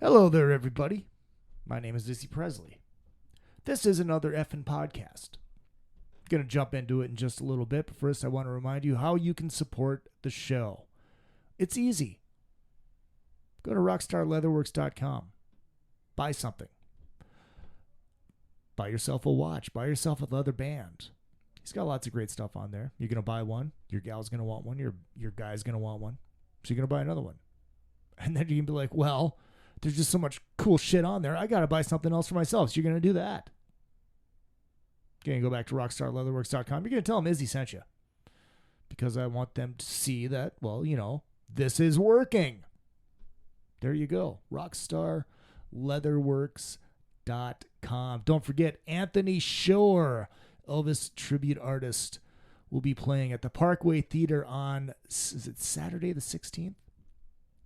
Hello there, everybody. My name is Presley. This is another effing podcast. I'm going to jump into it in just a little bit, but first I want to remind you how you can support the show. It's easy. Go to rockstarleatherworks.com. Buy something. Buy yourself a watch. Buy yourself a leather band. He's got lots of great stuff on there. You're going to buy one. Your gal's going to want one. Your guy's going to want one. So you're going to buy another one. And then you can be like, well, there's just so much cool shit on there. I got to buy something else for myself. So you're going to do that. You're going to go back to rockstarleatherworks.com. You're going to tell them Izzy sent you. Because I want them to see that, well, you know, this is working. There you go. rockstarleatherworks.com. Don't forget, Anthony Shore, Elvis tribute artist, will be playing at the Parkway Theater on, is it Saturday the 16th?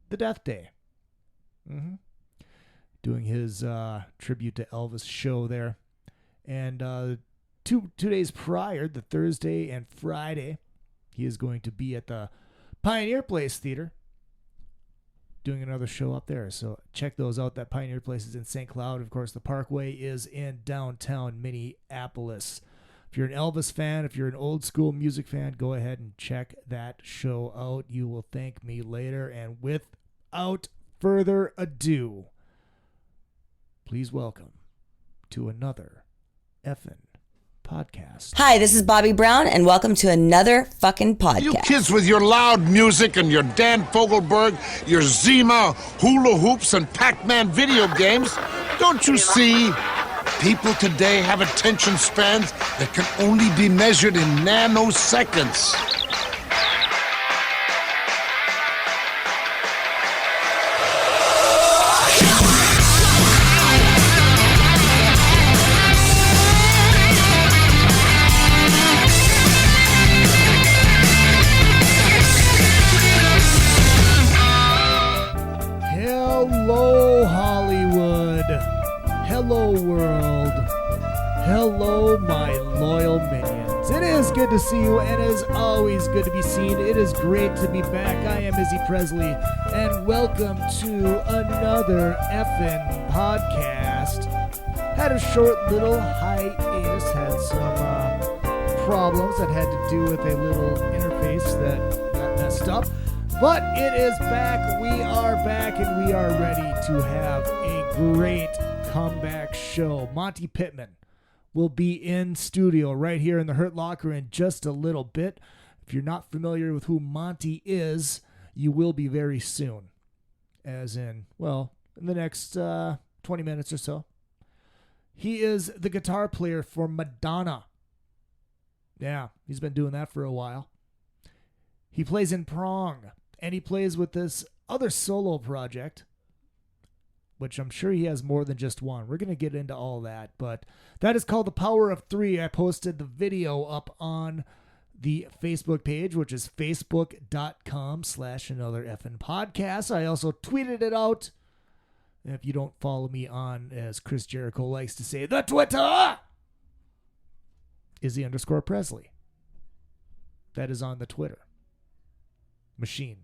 The Death Day. Doing his tribute to Elvis show there. And two days prior, the Thursday and Friday, he is going to be at the Pioneer Place Theater doing another show up there. So check those out. That Pioneer Place is in St. Cloud. Of course, the Parkway is in downtown Minneapolis. If you're an Elvis fan, if you're an old school music fan, go ahead and check that show out. You will thank me later. And without further ado, please welcome to another effing podcast. Hi, this is Bobby Brown, and welcome to another fucking podcast. You kids with your loud music and your Dan Fogelberg, your Zima, hula hoops, and Pac-Man video games, don't you see? People today have attention spans that can only be measured in nanoseconds. Hello, Hollywood. Hello, world. Hello, my loyal minions. It is good to see you, and it is always good to be seen. It is great to be back. I am Izzy Presley, and welcome to another effing podcast. Had a short little hiatus, had some problems that had to do with a little interface that got messed up. But it is back. We are back, and we are ready to have a great comeback show. Monte Pittman will be in studio right here in the Hurt Locker in just a little bit. If you're not familiar with who Monte is, you will be very soon. As in, well, in the next 20 minutes or so. He is the guitar player for Madonna. Yeah, he's been doing that for a while. He plays in Prong. And he plays with this other solo project, which I'm sure he has more than just one. We're going to get into all that, but that is called The Power of Three. I posted the video up on the Facebook page, which is facebook.com/another effing podcast. I also tweeted it out. And if you don't follow me on, as Chris Jericho likes to say, the Twitter, Izzy_Presley. That is on the Twitter machine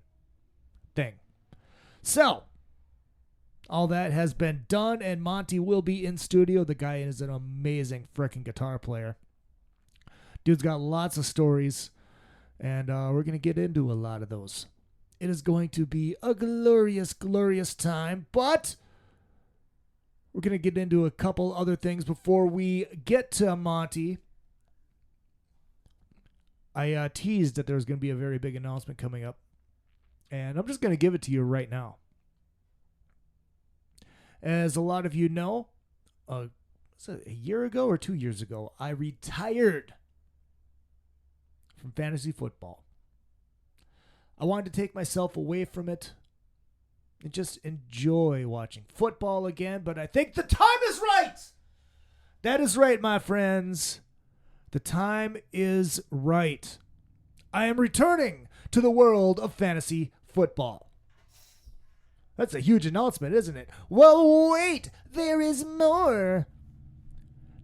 thing. So, all that has been done, and Monte will be in studio. The guy is an amazing freaking guitar player. Dude's got lots of stories, and we're going to get into a lot of those. It is going to be a glorious, glorious time, but we're going to get into a couple other things before we get to Monte. I teased that there was going to be a very big announcement coming up. And I'm just going to give it to you right now. As a lot of you know, was it a year ago or 2 years ago, I retired from fantasy football. I wanted to take myself away from it and just enjoy watching football again, but I think the time is right. That is right, my friends. The time is right. I am returning to the world of fantasy football. That's a huge announcement, isn't it? Well, wait, there is more.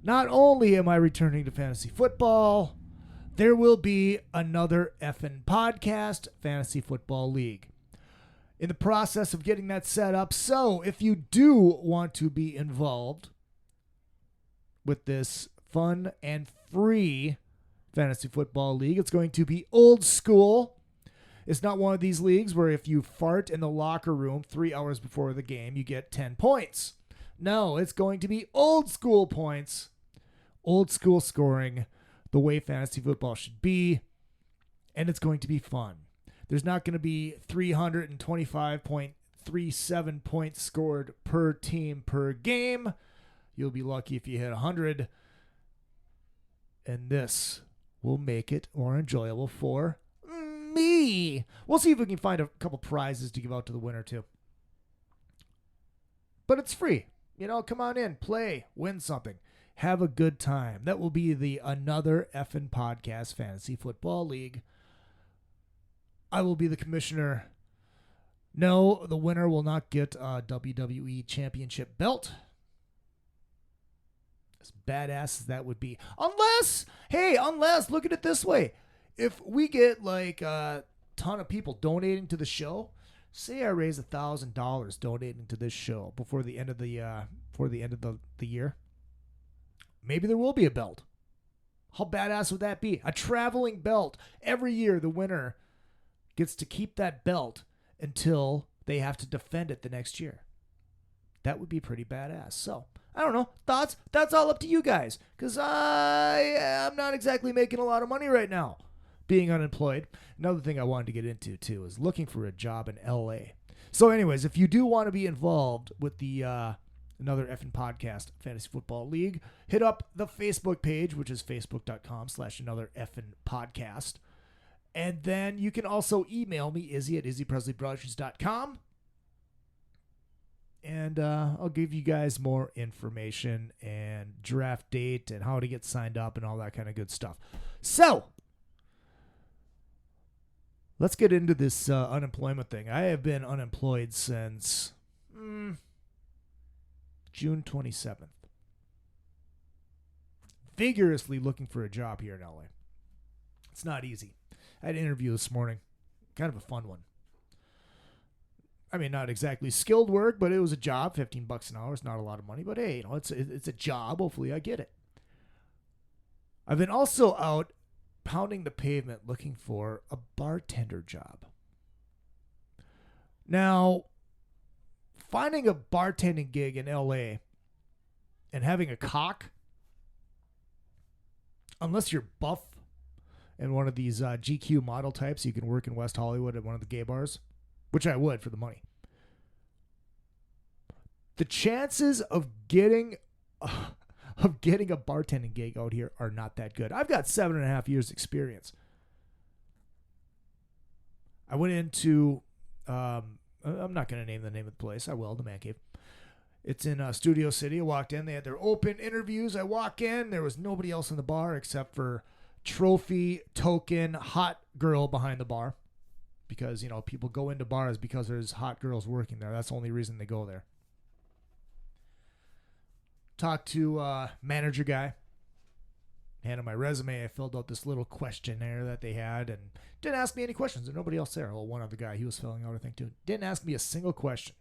Not only am I returning to fantasy football, there will be another effing podcast, Fantasy Football League. in the process of getting that set up. So if you do want to be involved with this fun and free fantasy football league, it's going to be old school. It's not one of these leagues where if you fart in the locker room 3 hours before the game, you get 10 points. No, it's going to be old school points, old school scoring, the way fantasy football should be, and it's going to be fun. There's not going to be 325.37 points scored per team per game. You'll be lucky if you hit 100. And this will make it more enjoyable for me. We'll see if we can find a couple prizes to give out to the winner, too. But it's free. You know, come on in, play, win something. Have a good time. That will be the Another Effin' Podcast Fantasy Football League. I will be the commissioner. No, the winner will not get a WWE Championship belt. As badass as that would be. Unless, look at it this way. If we get like a ton of people donating to the show, say I raise $1,000 donating to this show before the end of the year, maybe there will be a belt. How badass would that be? A traveling belt. Every year the winner gets to keep that belt until they have to defend it the next year. That would be pretty badass. So, I don't know. Thoughts? That's all up to you guys. Because I am not exactly making a lot of money right now being unemployed. Another thing I wanted to get into, too, is looking for a job in L.A. So, anyways, if you do want to be involved with the Another Effin' Podcast Fantasy Football League, hit up the Facebook page, which is facebook.com/Another Effin' Podcast. And then you can also email me, Izzy, at izzypresleybrothers.com. And I'll give you guys more information and draft date and how to get signed up and all that kind of good stuff. So, let's get into this unemployment thing. I have been unemployed since June 27th. Vigorously looking for a job here in LA. It's not easy. I had an interview this morning. Kind of a fun one. I mean, not exactly skilled work, but it was a job. $15 an hour is not a lot of money, but hey, you know, it's a job. Hopefully I get it. I've been also out pounding the pavement looking for a bartender job. Now, finding a bartending gig in LA and having a cock, unless you're buff and one of these GQ model types, you can work in West Hollywood at one of the gay bars, which I would for the money. The chances of getting a bartending gig out here are not that good. I've got 7.5 years experience. I went into, I'm not going to name the name of the place. I will, the Man Cave. It's in Studio City. I walked in. They had their open interviews. I walk in. There was nobody else in the bar except for trophy token hot girl behind the bar. Because, you know, people go into bars because there's hot girls working there. That's the only reason they go there. Talked to manager guy. Handed my resume. I filled out this little questionnaire that they had and didn't ask me any questions. There's nobody else there. Well, one other guy, he was filling out, I think, too. Didn't ask me a single question.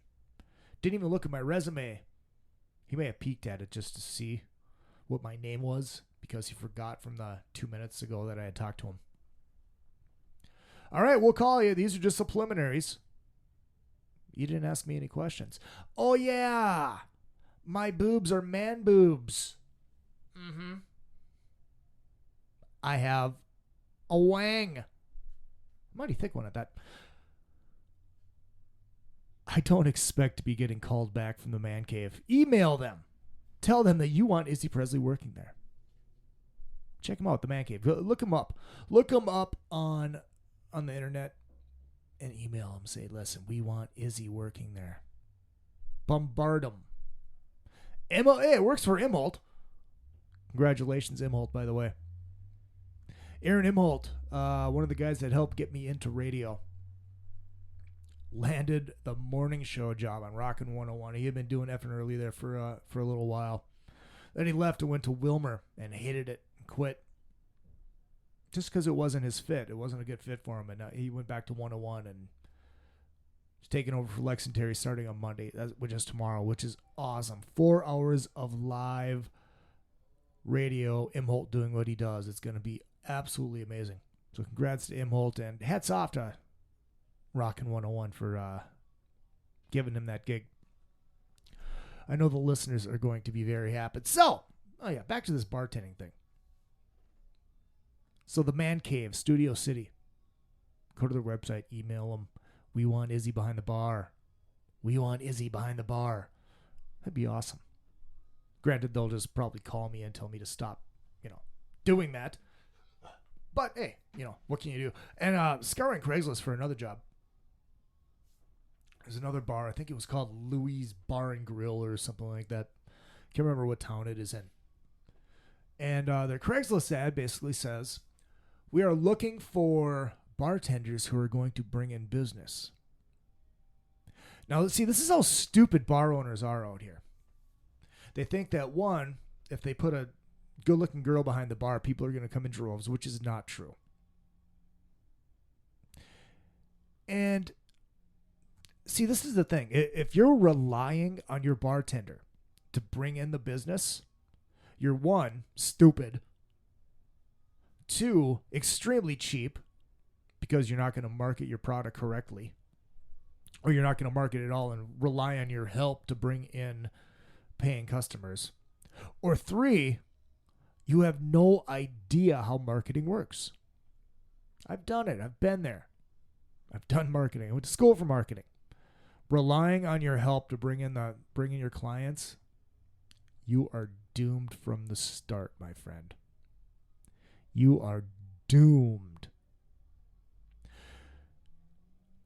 Didn't even look at my resume. He may have peeked at it just to see what my name was because he forgot from the 2 minutes ago that I had talked to him. All right, we'll call you. These are just the preliminaries. You didn't ask me any questions. Oh, yeah. My boobs are man boobs. Mm-hmm. I have a wang. Mighty thick one at that. I don't expect to be getting called back from the Man Cave. Email them. Tell them that you want Izzy Presley working there. Check them out, the Man Cave. Look them up. Look them up on the internet and email them. Say, listen, we want Izzy working there. Bombard them. Hey, it works for Imholt. Congratulations, Imholt, by the way. Aaron Imholt, one of the guys that helped get me into radio, landed the morning show job on Rockin' 101. He had been doing effing early there for a little while. Then he left and went to Wilmer and hated it and quit. Just because it wasn't his fit. It wasn't a good fit for him. And he went back to 101 and He's taking over for Lex and Terry starting on Monday, which is tomorrow, which is awesome. 4 hours of live radio. Imholt doing what he does. It's going to be absolutely amazing. So congrats to Imholt, and hats off to Rockin' 101 for giving him that gig. I know the listeners are going to be very happy. So, back to this bartending thing. So the Man Cave, Studio City. Go to their website, email them. We want Izzy behind the bar. We want Izzy behind the bar. That'd be awesome. Granted, they'll just probably call me and tell me to stop, doing that. But, hey, what can you do? And scouring Craigslist for another job. There's another bar. I think it was called Louis Bar and Grill or something like that. Can't remember what town it is in. And their Craigslist ad basically says, we are looking for bartenders who are going to bring in business. Now, let's see, this is how stupid bar owners are out here. They think that, one, if they put a good-looking girl behind the bar, people are going to come in droves, which is not true. And, see, this is the thing. If you're relying on your bartender to bring in the business, you're, one, stupid. Two, extremely cheap, because you're not going to market your product correctly. Or you're not going to market at all and rely on your help to bring in paying customers. Or three, you have no idea how marketing works. I've done it. I've been there. I've done marketing. I went to school for marketing. Relying on your help to bring in your clients, you are doomed from the start, my friend. You are doomed.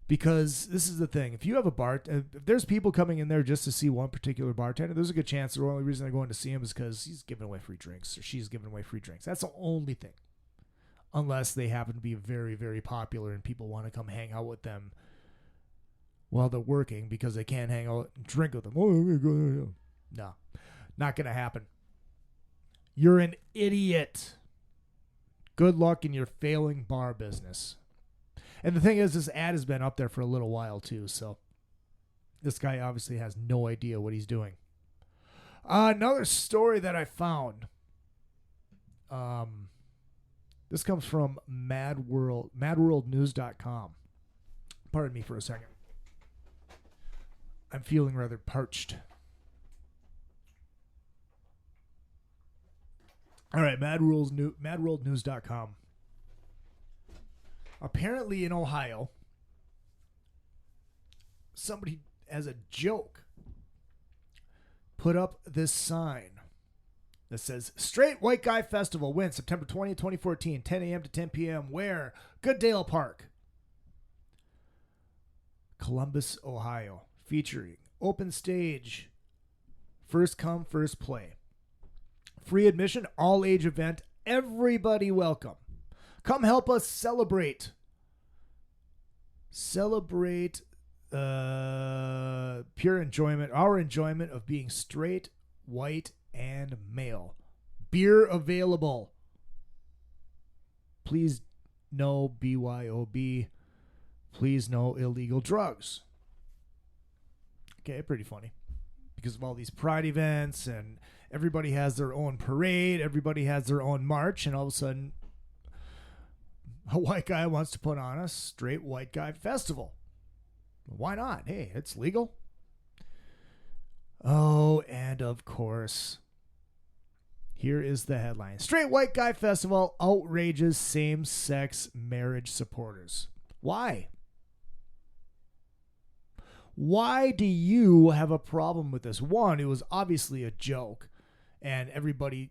Because this is the thing. If you have if there's people coming in there just to see one particular bartender, there's a good chance the only reason they're going to see him is because he's giving away free drinks or she's giving away free drinks. That's the only thing. Unless they happen to be very, very popular and people want to come hang out with them while they're working because they can't hang out and drink with them. No, not going to happen. You're an idiot. Good luck in your failing bar business. And the thing is, this ad has been up there for a little while, too, so this guy obviously has no idea what he's doing. Another story that I found. This comes from madworldnews.com. Pardon me for a second. I'm feeling rather parched. All right, madworldnews.com. Apparently in Ohio, somebody, as a joke, put up this sign that says, Straight White Guy Festival wins September 20th, 2014, 10 a.m. to 10 p.m. Where? Goodale Park, Columbus, Ohio. Featuring open stage, first come, first play. Free admission, all age event, everybody welcome. Come help us celebrate. Celebrate pure enjoyment, our enjoyment of being straight, white, and male. Beer available. Please no BYOB. Please no illegal drugs. Okay, pretty funny. Because of all these pride events and everybody has their own parade, everybody has their own march, and all of a sudden a white guy wants to put on a straight white guy festival. Why not? Hey, it's legal. Oh, and of course, here is the headline. Straight White Guy Festival outrages same-sex marriage supporters. Why? Why do you have a problem with this? One, it was obviously a joke, and everybody,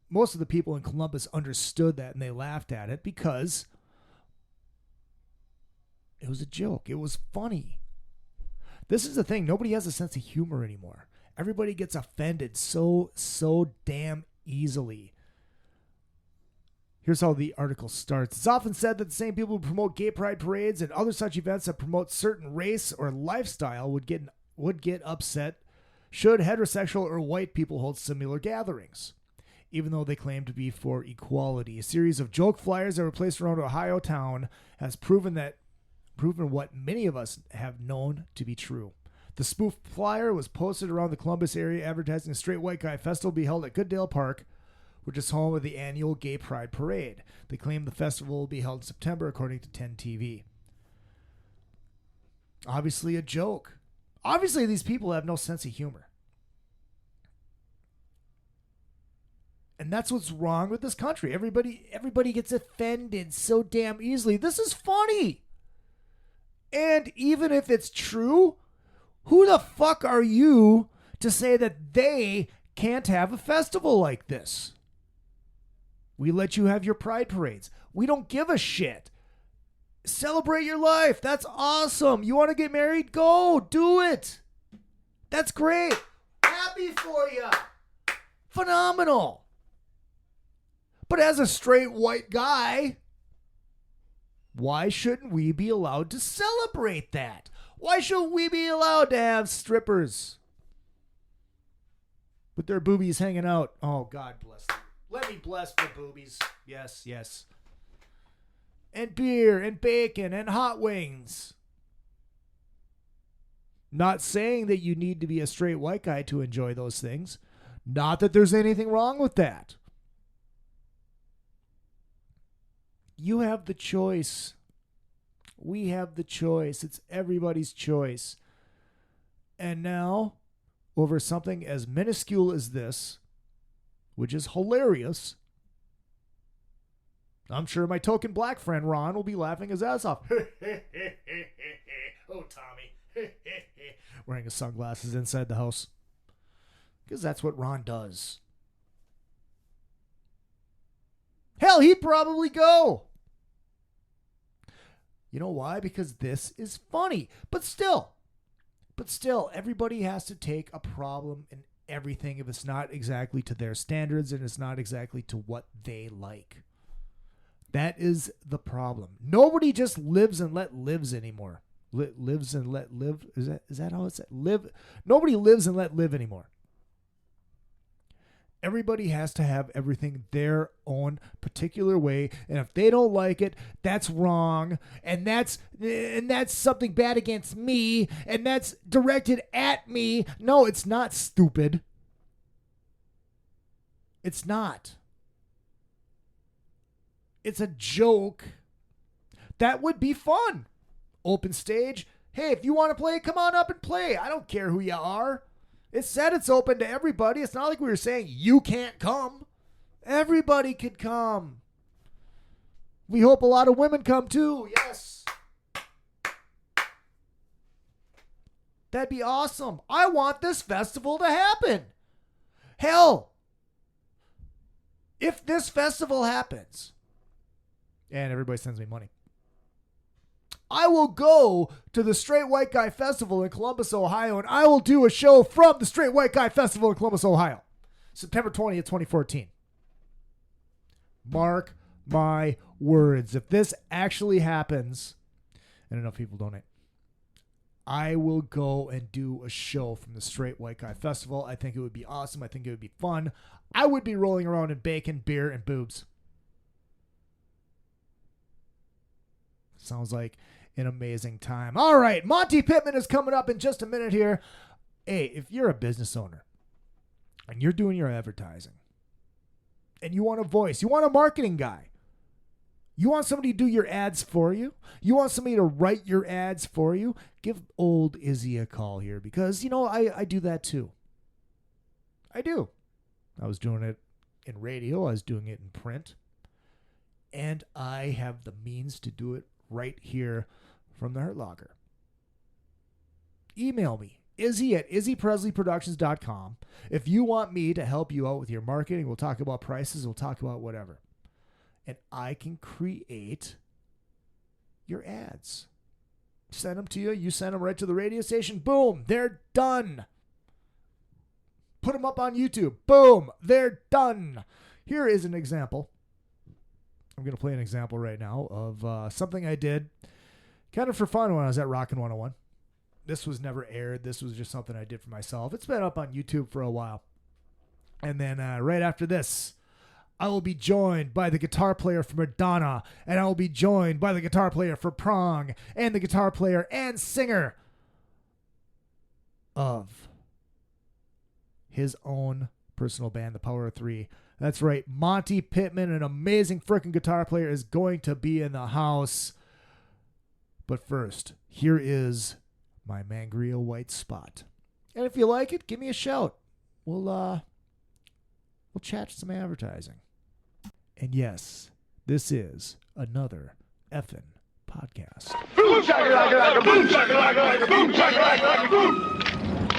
most of the people in Columbus understood that and they laughed at it because it was a joke. It was funny. This is the thing. Nobody has a sense of humor anymore. Everybody gets offended so damn easily. Here's how the article starts. It's often said that the same people who promote gay pride parades and other such events that promote certain race or lifestyle would get upset should heterosexual or white people hold similar gatherings, even though they claim to be for equality. A series of joke flyers that were placed around Ohio town has proven that proven what many of us have known to be true. The spoof flyer was posted around the Columbus area advertising a straight white guy festival be held at Goodale Park, which is home of the annual Gay Pride Parade. They claim the festival will be held in September, according to 10 TV. Obviously a joke. Obviously these people have no sense of humor. And that's what's wrong with this country. Everybody gets offended so damn easily. This is funny. And even if it's true, who the fuck are you to say that they can't have a festival like this? We let you have your pride parades. We don't give a shit. Celebrate your life. That's awesome. You want to get married? Go. Do it. That's great. Happy for you. Phenomenal. But as a straight white guy, why shouldn't we be allowed to celebrate that? Why shouldn't we be allowed to have strippers with their boobies hanging out? Oh, God bless them. Let me bless the boobies. Yes, yes. And beer and bacon and hot wings. Not saying that you need to be a straight white guy to enjoy those things. Not that there's anything wrong with that. You have the choice. We have the choice. It's everybody's choice. And now, over something as minuscule as this, which is hilarious, I'm sure my token black friend Ron will be laughing his ass off. Oh, Tommy. Wearing his sunglasses inside the house. Because that's what Ron does. Hell, he'd probably go. You know why? Because this is funny. But still, everybody has to take a problem in everything if it's not exactly to their standards and it's not exactly to what they like. That is the problem. Nobody just lives and let lives anymore. Lives and let live. Is that how it's live? Nobody lives and let live anymore. Everybody has to have everything their own particular way, and if they don't like it, that's wrong, and that's something bad against me, and that's directed at me. No, it's not, stupid. It's not. It's a joke. That would be fun. Open stage. Hey, if you want to play, come on up and play. I don't care who you are. It said it's open to everybody. It's not like we were saying you can't come. Everybody could come. We hope a lot of women come too. Yes. That'd be awesome. I want this festival to happen. Hell, if this festival happens, and everybody sends me money, I will go to the Straight White Guy Festival in Columbus, Ohio, and I will do a show from the Straight White Guy Festival in Columbus, Ohio. September 20th, 2014. Mark my words. If this actually happens, and enough people donate, I will go and do a show from the Straight White Guy Festival. I think it would be awesome. I think it would be fun. I would be rolling around in bacon, beer, and boobs. Sounds like an amazing time. All right, Monte Pittman is coming up in just a minute here. Hey, if you're a business owner and you're doing your advertising and you want a voice, you want a marketing guy, you want somebody to do your ads for you, you want somebody to write your ads for you, give old Izzy a call here because, you know, I do that too. I do. I was doing it in radio. I was doing it in print. And I have the means to do it right here from the Hurt Locker. Email me, Izzy at izzypresleyproductions.com. If you want me to help you out with your marketing, we'll talk about prices, we'll talk about whatever. And I can create your ads. Send them to you. You send them right to the radio station. Boom, they're done. Put them up on YouTube. Boom, they're done. Here is an example. I'm going to play an example right now of something I did kind of for fun when I was at Rockin' 101. This was never aired. This was just something I did for myself. It's been up on YouTube for a while. And then right after this, I will be joined by the guitar player for Madonna, and I will be joined by the guitar player for Prong, and the guitar player and singer of his own personal band, The Power of Three. That's right, Monte Pittman, an amazing freaking guitar player, is going to be in the house. But first, here is my Mangria White spot. And if you like it, give me a shout. We'll chat some advertising. And yes, this is another effing podcast. Boom shakalaka, boom shakalaka, boom shakalaka, boom.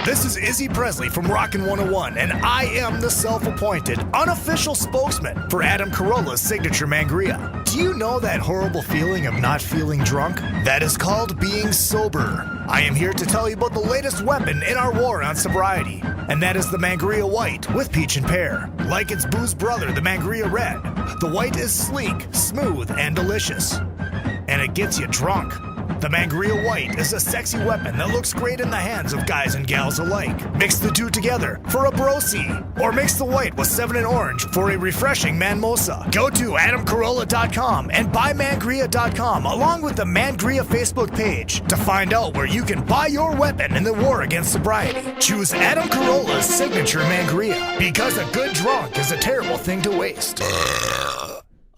This is Izzy Presley from Rockin' 101, and I am the self-appointed, unofficial spokesman for Adam Carolla's signature Mangria. Do you know that horrible feeling of not feeling drunk? That is called being sober. I am here to tell you about the latest weapon in our war on sobriety, and that is the Mangria White with peach and pear. Like its booze brother, the Mangria Red, the White is sleek, smooth, and delicious. And it gets you drunk. The Mangria White is a sexy weapon that looks great in the hands of guys and gals alike. Mix the two together for a brosi, or mix the white with 7 and orange for a refreshing manmosa. Go to adamcarolla.com and buymangria.com along with the Mangria Facebook page to find out where you can buy your weapon in the war against sobriety. Choose Adam Carolla's signature Mangria, because a good drunk is a terrible thing to waste.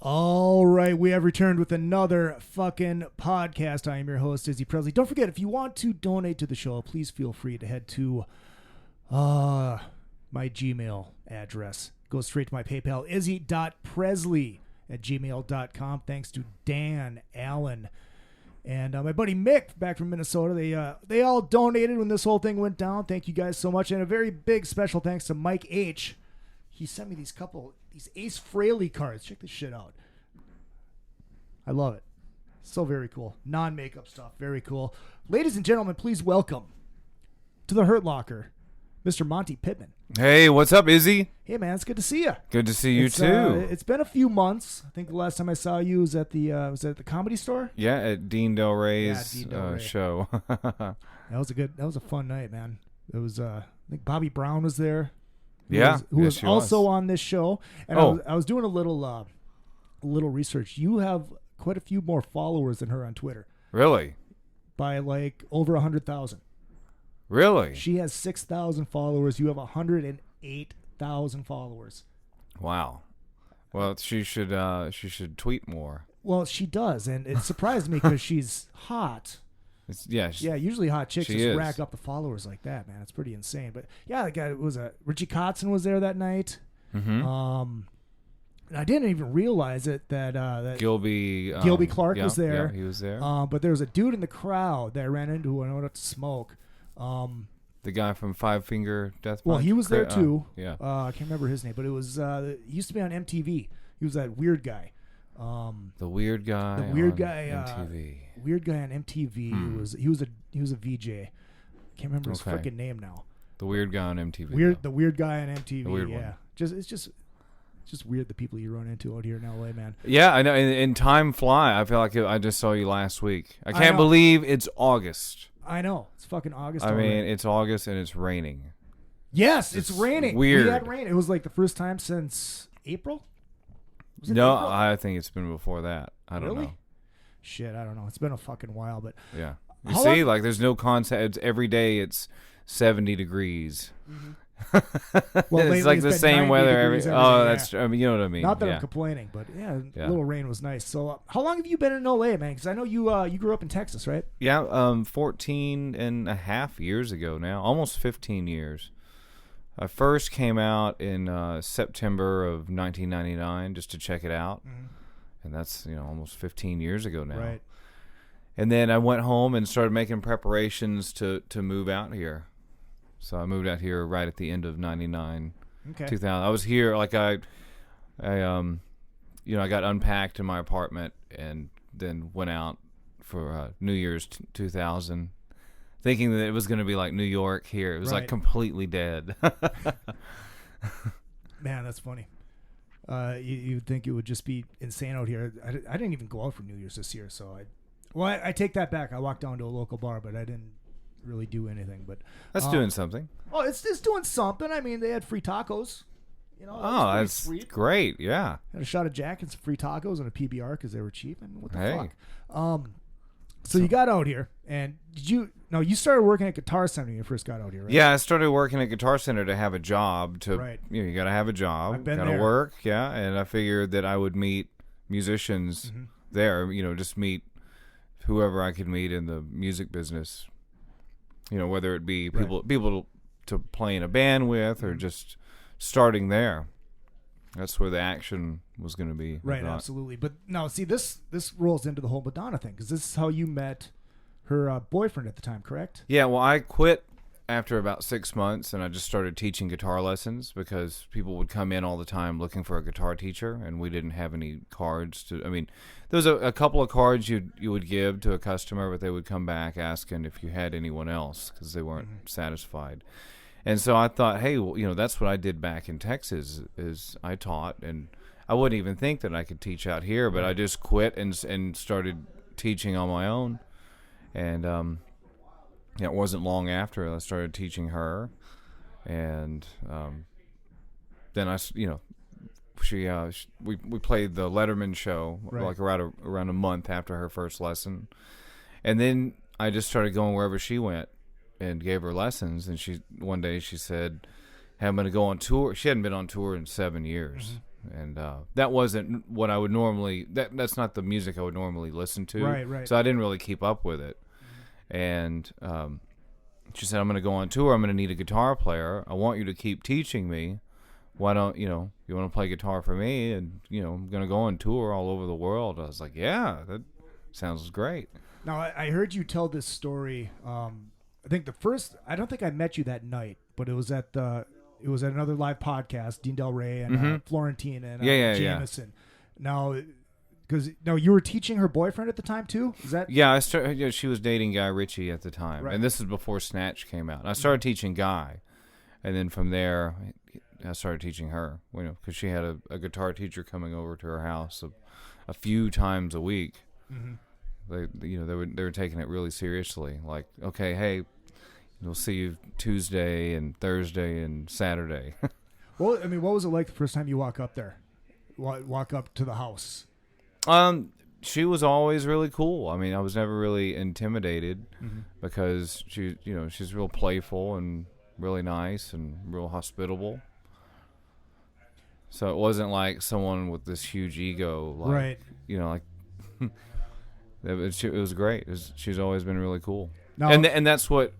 All right, we have returned with another fucking podcast. I am your host, Izzy Presley. Don't forget, if you want to donate to the show, please feel free to head to my Gmail address. Go straight to my PayPal, izzy.presley@gmail.com. Thanks to Dan, Allen, and my buddy Mick back from Minnesota. They all donated when this whole thing went down. Thank you guys so much. And a very big special thanks to Mike H. He sent me these Ace Frehley cards. Check this shit out. I love it. So very cool. Non-makeup stuff. Very cool. Ladies and gentlemen, please welcome to the Hurt Locker, Mr. Monte Pittman. Hey, what's up, Izzy? Hey, man. It's good to see you. Good to see you, too. It's been a few months. I think the last time I saw you was at the Comedy Store? Yeah, at Dean Delores' Dean Del Rey. show. That was a fun night, man. It was, I think Bobby Brown was there. Who was also on this show. And I was doing a little research. You have quite a few more followers than her on Twitter. Really? By like over 100,000. Really? She has 6,000 followers. You have 108,000 followers. Wow. Well, she should tweet more. Well, she does, and it surprised me because she's hot. Usually hot chicks just rack up the followers like that, man. It's pretty insane. But yeah, the guy Richie Kotzen was there that night. Mm-hmm. And I didn't even realize it that Gilby Clark was there. Yeah, he was there. But there was a dude in the crowd that I ran into when I went up to smoke. The guy from Five Finger Death Punch. Well, he was there too. Yeah. I can't remember his name, but it was he used to be on MTV. He was that weird guy. The weird guy. The weird guy. MTV. Weird guy on MTV. He was a VJ. Can't remember his freaking name now. The weird guy on MTV. The weird guy on MTV. The weird one. It's just weird the people you run into out here in LA, man. Yeah, I know. And time fly. I feel like I just saw you last week. I can't believe it's August. I know. It's fucking August. I mean, it's August and it's raining. Yes, it's raining. Weird. We had rain. It was like the first time since April. No, April? I think it's been before that. I don't know. Shit, I don't know. It's been a fucking while, but yeah. You see, like there's no concept. Every day it's 70 degrees. Mm-hmm. Well, it's like the same weather every day. That's. I mean, you know what I mean. Not that I'm complaining, but yeah, a little rain was nice. So, how long have you been in LA, man? Because I know you grew up in Texas, right? Yeah, 14 and a half years ago now, almost 15 years. I first came out in September of 1999 just to check it out, and that's almost 15 years ago now. Right. And then I went home and started making preparations to move out here. So I moved out here right at the end of 99, 2000. I was here like I got unpacked in my apartment and then went out for New Year's 2000, thinking that it was going to be like New York here. It was like completely dead. Man, that's funny. You'd think it would just be insane out here. I didn't even go out for New Year's this year, so I take that back. I walked down to a local bar, but I didn't really do anything. But that's doing something. Oh, it's doing something. I mean, they had free tacos. You know, Oh, that's sweet. great. Yeah. Had a shot of Jack and some free tacos and a PBR because they were cheap. And what the Hey. fuck? So you got out here, and you started working at Guitar Center when you first got out here, right? Yeah, I started working at Guitar Center to have a job. Right. You got to have a job. I've been Got to there. work. Yeah, and I figured that I would meet musicians Mm-hmm. there. Just meet whoever I could meet in the music business. Whether it be people to play in a band with, or just starting there. That's where the action was going to be. Right, absolutely. But now, see, this rolls into the whole Madonna thing, because this is how you met her boyfriend at the time, correct? Yeah, well, I quit after about 6 months, and I just started teaching guitar lessons because people would come in all the time looking for a guitar teacher, and we didn't have any cards to. I mean, there was a couple of cards you would give to a customer, but they would come back asking if you had anyone else because they weren't satisfied. And so I thought, hey, well, that's what I did back in Texas is I taught, and I wouldn't even think that I could teach out here, but I just quit and started teaching on my own. And it wasn't long after I started teaching her, and then we played the Letterman show like around a month after her first lesson, and then I just started going wherever she went and gave her lessons. And one day she said, "Hey, I'm going to go on tour." She hadn't been on tour in 7 years. And that wasn't what I would normally. That's not the music I would normally listen to. Right. So I didn't really keep up with it. And she said, "I'm going to go on tour. I'm going to need a guitar player. I want you to keep teaching me. Why don't you want to play guitar for me? And I'm going to go on tour all over the world." I was like, "Yeah, that sounds great." Now, I heard you tell this story. I think I don't think I met you that night, but it was at another live podcast, Dean Del Rey and Florentine and Jameson. Now, because you were teaching her boyfriend at the time too. Is that? Yeah, she was dating Guy Ritchie at the time, Right. and this is before Snatch came out. I started teaching Guy, and then from there, I started teaching her. Because she had a guitar teacher coming over to her house a few times a week. Mm-hmm. They were taking it really seriously. Like, okay, hey, we'll see you Tuesday and Thursday and Saturday. Well, I mean, what was it like the first time you walk up there? Walk up to the house? She was always really cool. I mean, I was never really intimidated because she's real playful and really nice and real hospitable. So it wasn't like someone with this huge ego, like, right? It was great. She's always been really cool. Now, And that's what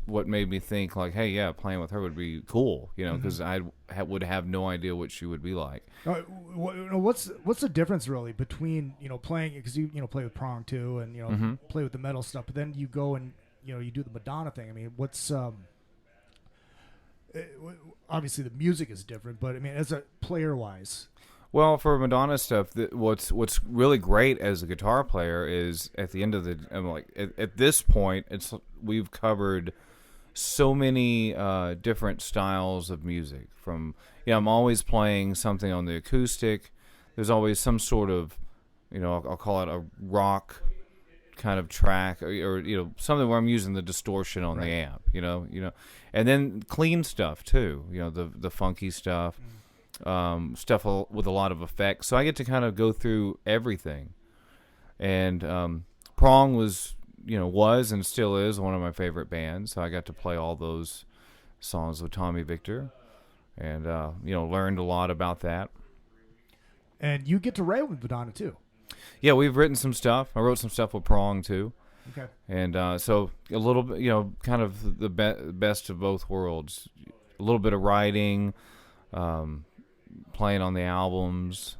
made me think, like, hey, yeah, playing with her would be cool, because I would have no idea what she would be like. What's the difference really between playing, because you play with Prong too, and play with the metal stuff, but then you go and you do the Madonna thing. I mean, what's obviously the music is different, but I mean, as a player wise. Well, for Madonna stuff, what's really great as a guitar player is at the end of at this point, we've covered so many different styles of music. From I'm always playing something on the acoustic. There's always some sort of I'll call it a rock kind of track, or something where I'm using the distortion on the amp. And then clean stuff too. The funky stuff. Stuff with a lot of effects, so I get to kind of go through everything. And Prong was and still is one of my favorite bands, so I got to play all those songs with Tommy Victor, and learned a lot about that. And you get to write with Madonna too. Yeah, we've written some stuff. I wrote some stuff with Prong too. Okay. And so a little bit, kind of the best of both worlds. A little bit of writing. Playing on the albums,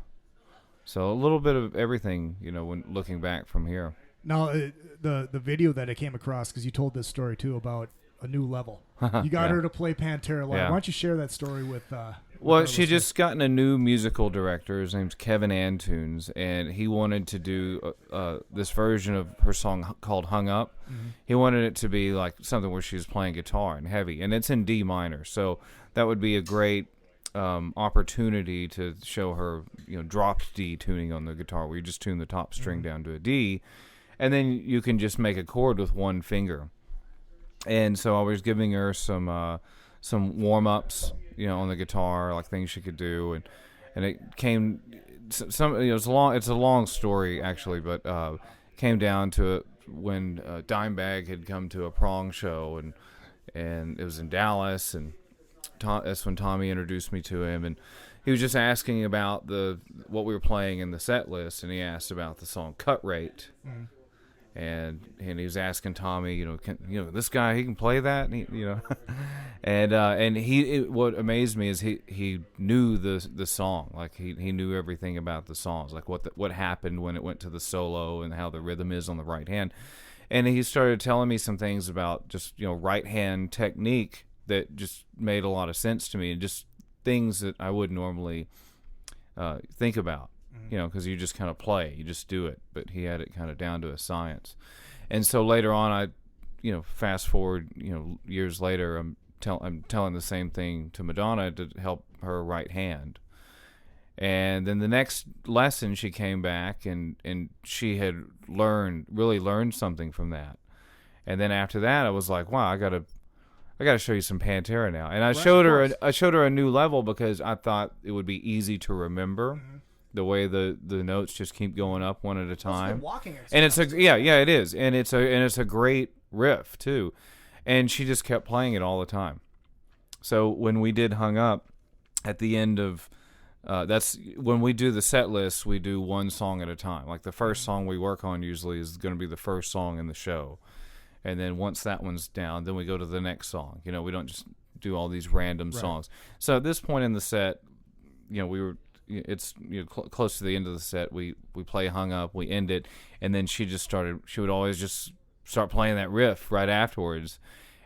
so a little bit of everything, when looking back from here. Now, the video that I came across, because you told this story too about a new level. You got her to play Pantera live. Yeah. Why don't you share that story with? Well, she just gotten a new musical director. His name's Kevin Antunes, and he wanted to do this version of her song called "Hung Up." Mm-hmm. He wanted it to be like something where she was playing guitar and heavy, and it's in D minor, so that would be a great opportunity to show her, dropped D tuning on the guitar, where you just tune the top string down to a D, and then you can just make a chord with one finger. And so I was giving her some some warm ups, on the guitar, like things she could do, and it came some. It's a long story actually, but came down to it when Dimebag had come to a prong show, and it was in Dallas, and that's when Tommy introduced me to him, and he was just asking about what we were playing in the set list, and he asked about the song Cut Rate. And he was asking Tommy, this guy, he can play that, and what amazed me is he knew the song, like he knew everything about the songs, like what happened when it went to the solo and how the rhythm is on the right hand, and he started telling me some things about just right hand technique that just made a lot of sense to me, and just things that I would normally think about. Because you just kind of play, you just do it. But he had it kind of down to a science. And so later on, fast forward, years later, I'm telling the same thing to Madonna to help her right hand. And then the next lesson, she came back and she had really learned something from that. And then after that, I was like, wow, I gotta show you some Pantera now. And I showed her a new level because I thought it would be easy to remember. The way the notes just keep going up one at a time, walking and it's it is, and it's a great riff too, and she just kept playing it all the time. So when we did Hung Up, at the end of that's when we do the set list, we do one song at a time. Like the first song we work on usually is going to be the first song in the show, and then once that one's down, then we go to the next song. We don't just do all these random songs. So at this point in the set, we were. It's close to the end of the set. We play Hung Up, we end it, and then she would always just start playing that riff right afterwards,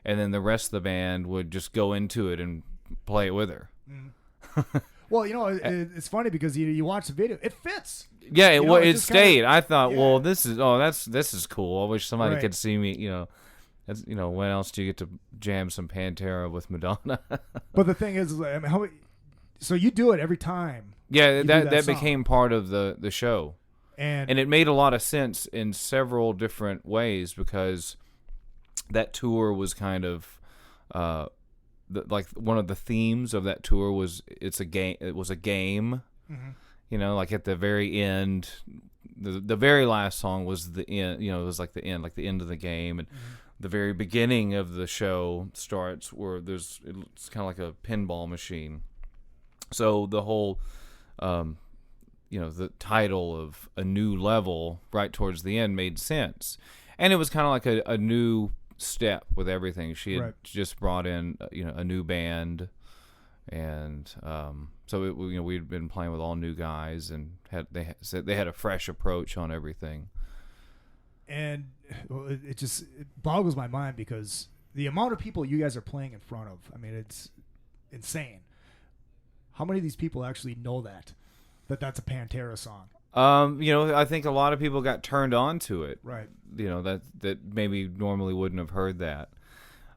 and then the rest of the band would just go into it and play it with her. Well, it's funny because you watch the video, it fits. Yeah, it stayed. I thought, well, this is cool. I wish somebody could see me. That's, when else do you get to jam some Pantera with Madonna? But the thing is, so you do it every time. Yeah, that became part of the show, and it made a lot of sense in several different ways because that tour was kind of like one of the themes of that tour was it's a game. It was a game, like at the very end, the very last song was the end. It was like the end of the game, and the very beginning of the show starts where it's kind of like a pinball machine. So the whole, the title of A New Level right towards the end made sense. And it was kind of like a new step with everything. She had just brought in, a new band. And so we'd been playing with all new guys and they had a fresh approach on everything. And it boggles my mind because the amount of people you guys are playing in front of, I mean, it's insane. How many of these people actually know that's a Pantera song? I think a lot of people got turned on to it. Right. That maybe normally wouldn't have heard that.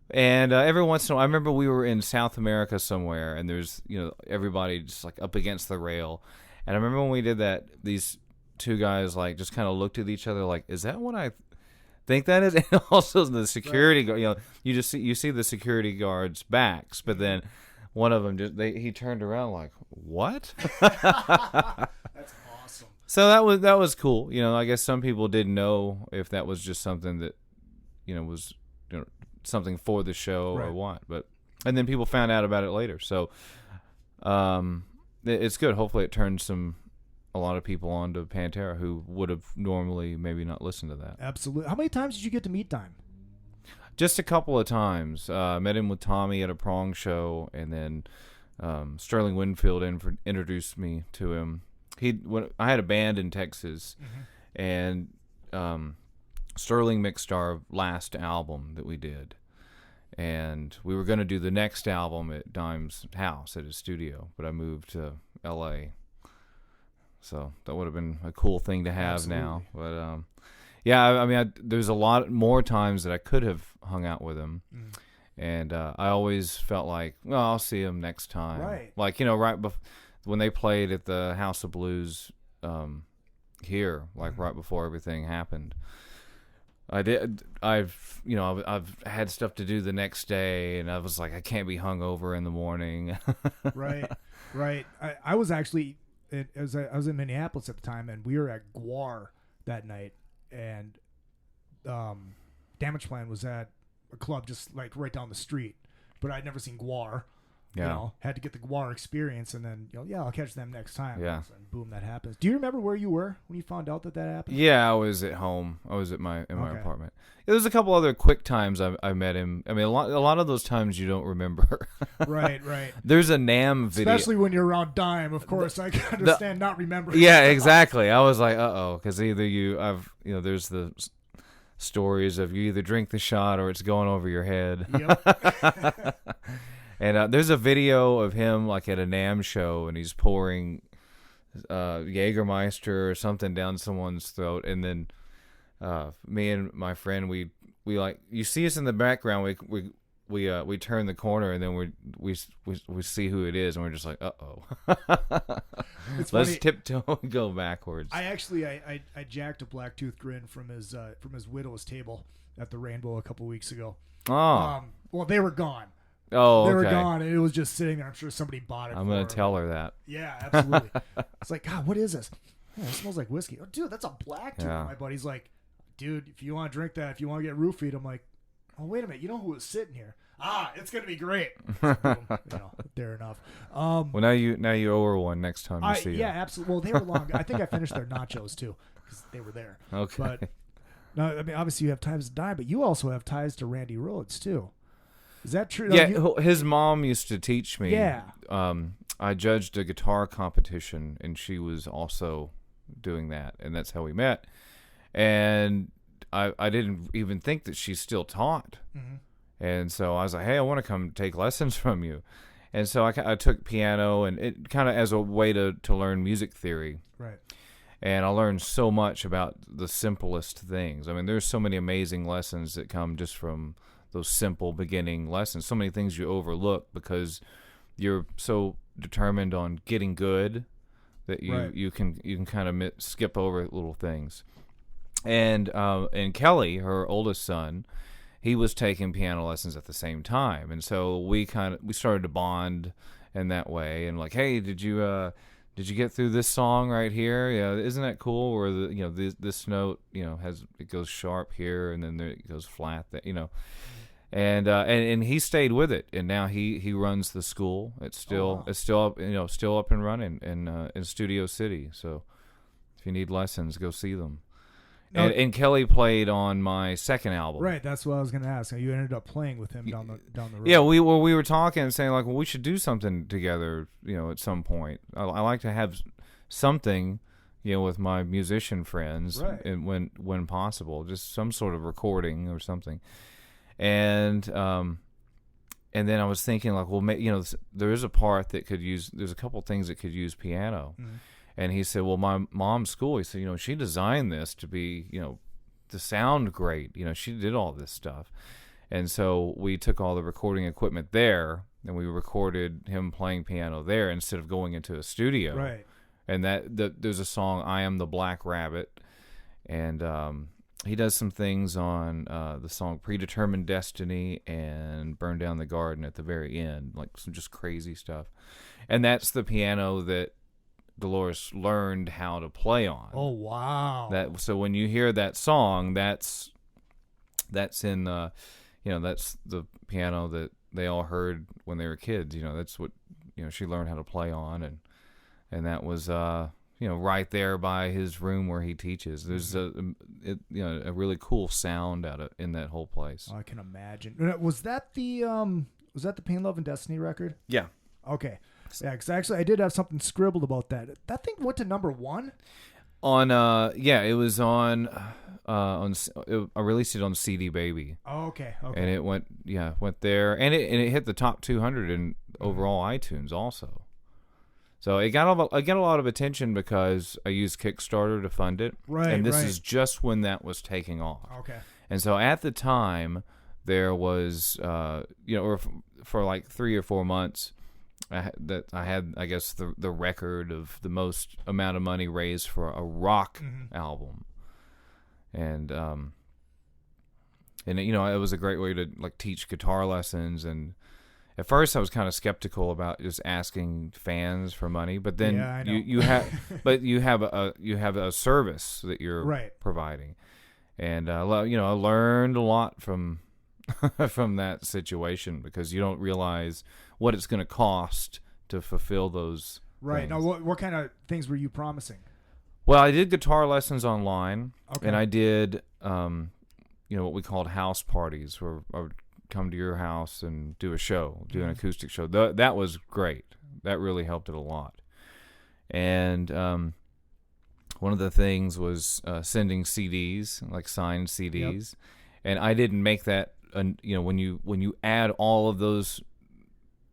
And every once in a while, I remember we were in South America somewhere, and there's, everybody just like up against the rail. And I remember when we did that, these two guys like just kind of looked at each other like, is that what I think that is? And also the security guard, you see the security guards' backs, but then one of them he turned around like, what? That's awesome. So that was cool. I guess some people didn't know if that was just something that was something for the show or what. And then people found out about it later. So it's good. Hopefully it turns a lot of people onto Pantera who would have normally maybe not listened to that. Absolutely. How many times did you get to meet Dime? Just a couple of times. Met him with Tommy at a prong show, and then Sterling Winfield introduced me to him. I had a band in Texas, and Sterling mixed our last album that we did, and we were going to do the next album at Dime's house at his studio, but I moved to L.A., so that would have been a cool thing to have. Absolutely. Now. But yeah, I mean, there's a lot more times that I could have hung out with him, and I always felt like, well, I'll see him next time. Right. Like, when they played at the House of Blues here, like right before everything happened, I did. I've had stuff to do the next day, and I was like, I can't be hungover in the morning. Right. I was actually, I was in Minneapolis at the time, and we were at Guar that night, and Damage Plan was at a club just like right down the street, but I'd never seen Guar. Yeah. Had to get the Guar experience, and then I'll catch them next time. Yeah. And boom, that happens. Do you remember where you were when you found out that happened? Yeah, I was at home. I was at my apartment. There was a couple other quick times I met him. I mean, a lot of those times you don't remember. Right. There's a NAMM video, especially when you're around Dime. Of course, I can understand not remembering. Yeah, exactly. I was like, because either there's the stories of you either drink the shot or it's going over your head. Yep. And there's a video of him like at a NAMM show, and he's pouring Jägermeister or something down someone's throat, and then me and my friend, we like, you see us in the background, we turn the corner, and then we see who it is, and we're just like, let's funny. tiptoe and go backwards. I actually I jacked a Blacktooth Grin from his widow's table at the Rainbow a couple weeks ago. Oh, well, they were gone. Oh, they okay. were gone, and it was just sitting there. I'm sure somebody bought it. I'm going to tell her that. Yeah, absolutely. It's like, God, what is this? Oh, it smells like whiskey. Oh, dude, that's a Blacktooth. Yeah. My buddy's like, dude, if you want to drink that, if you want to get roofied, I'm like, oh, wait a minute. You know who was sitting here? It's going to be great. So, boom, fair enough. Well, now you owe her one next time you see her. Yeah, absolutely. Well, they were long. I think I finished their nachos, too, because they were there. Okay. But, no, I mean, obviously you have ties to Dime, but you also have ties to Randy Rhoads, too. Is that true? Yeah, his mom used to teach me. Yeah. I judged a guitar competition, and she was also doing that, and that's how we met. And I didn't even think that she still taught. Mm-hmm. And so I was like, hey, I want to come take lessons from you. And so I took piano, and it kind of as a way to learn music theory. Right. And I learned so much about the simplest things. I mean, there's so many amazing lessons that come just from those simple beginning lessons. So many things you overlook because you're so determined on getting good that you can kind of skip over little things. And Kelly, her oldest son, he was taking piano lessons at the same time, and so we started to bond in that way. And like, hey, did you get through this song right here? Yeah, isn't that cool? Where this note it goes sharp here, and then it goes flat. And he stayed with it, and now he runs the school. It's still up and running in Studio City. So if you need lessons, go see them. No, and Kelly played on my second album. Right, that's what I was going to ask. You ended up playing with him down the road. Yeah, we were talking and saying like, well, we should do something together. At some point. I like to have something, with my musician friends, right. And when possible, just some sort of recording or something. And then I was thinking like, well, there is a part that could use. There's a couple things that could use piano. Mm-hmm. And he said, well, my mom's school, he said, she designed this to be, to sound great. She did all this stuff. And so we took all the recording equipment there, and we recorded him playing piano there instead of going into a studio. Right. And there's a song, I Am the Black Rabbit. And he does some things on the song Predetermined Destiny and Burn Down the Garden at the very end, like some just crazy stuff. And that's the piano that Delores learned how to play on. Oh wow! So when you hear that song, that's in that's the piano that they all heard when they were kids. That's what she learned how to play on, and that was right there by his room where he teaches. There's a really cool sound in that whole place. Oh, I can imagine. Was that the Pain, Love, and Destiny record? Yeah. Okay. Yeah, because actually I did have something scribbled about that. That thing went to number 1? It was on I released it on CD Baby. Oh, okay. And it went there, and it hit the top 200 in overall iTunes also. So it got a lot of attention because I used Kickstarter to fund it. Right. And this is just when that was taking off. Okay. And so at the time there was for like 3 or 4 months I had I guess the record of the most amount of money raised for a rock album, and And it was a great way to like teach guitar lessons. And at first I was kind of skeptical about just asking fans for money, but then you have a service that you're providing. And I learned a lot from from that situation, because you don't realize what it's going to cost to fulfill those things. Now what kind of things were you promising? Well, I did guitar lessons online, and I did what we called house parties, where I would come to your house and do a show, do an acoustic show. That was great. That really helped it a lot. And one of the things was sending CDs, like signed CDs. Yep. And I didn't make that, when you add all of those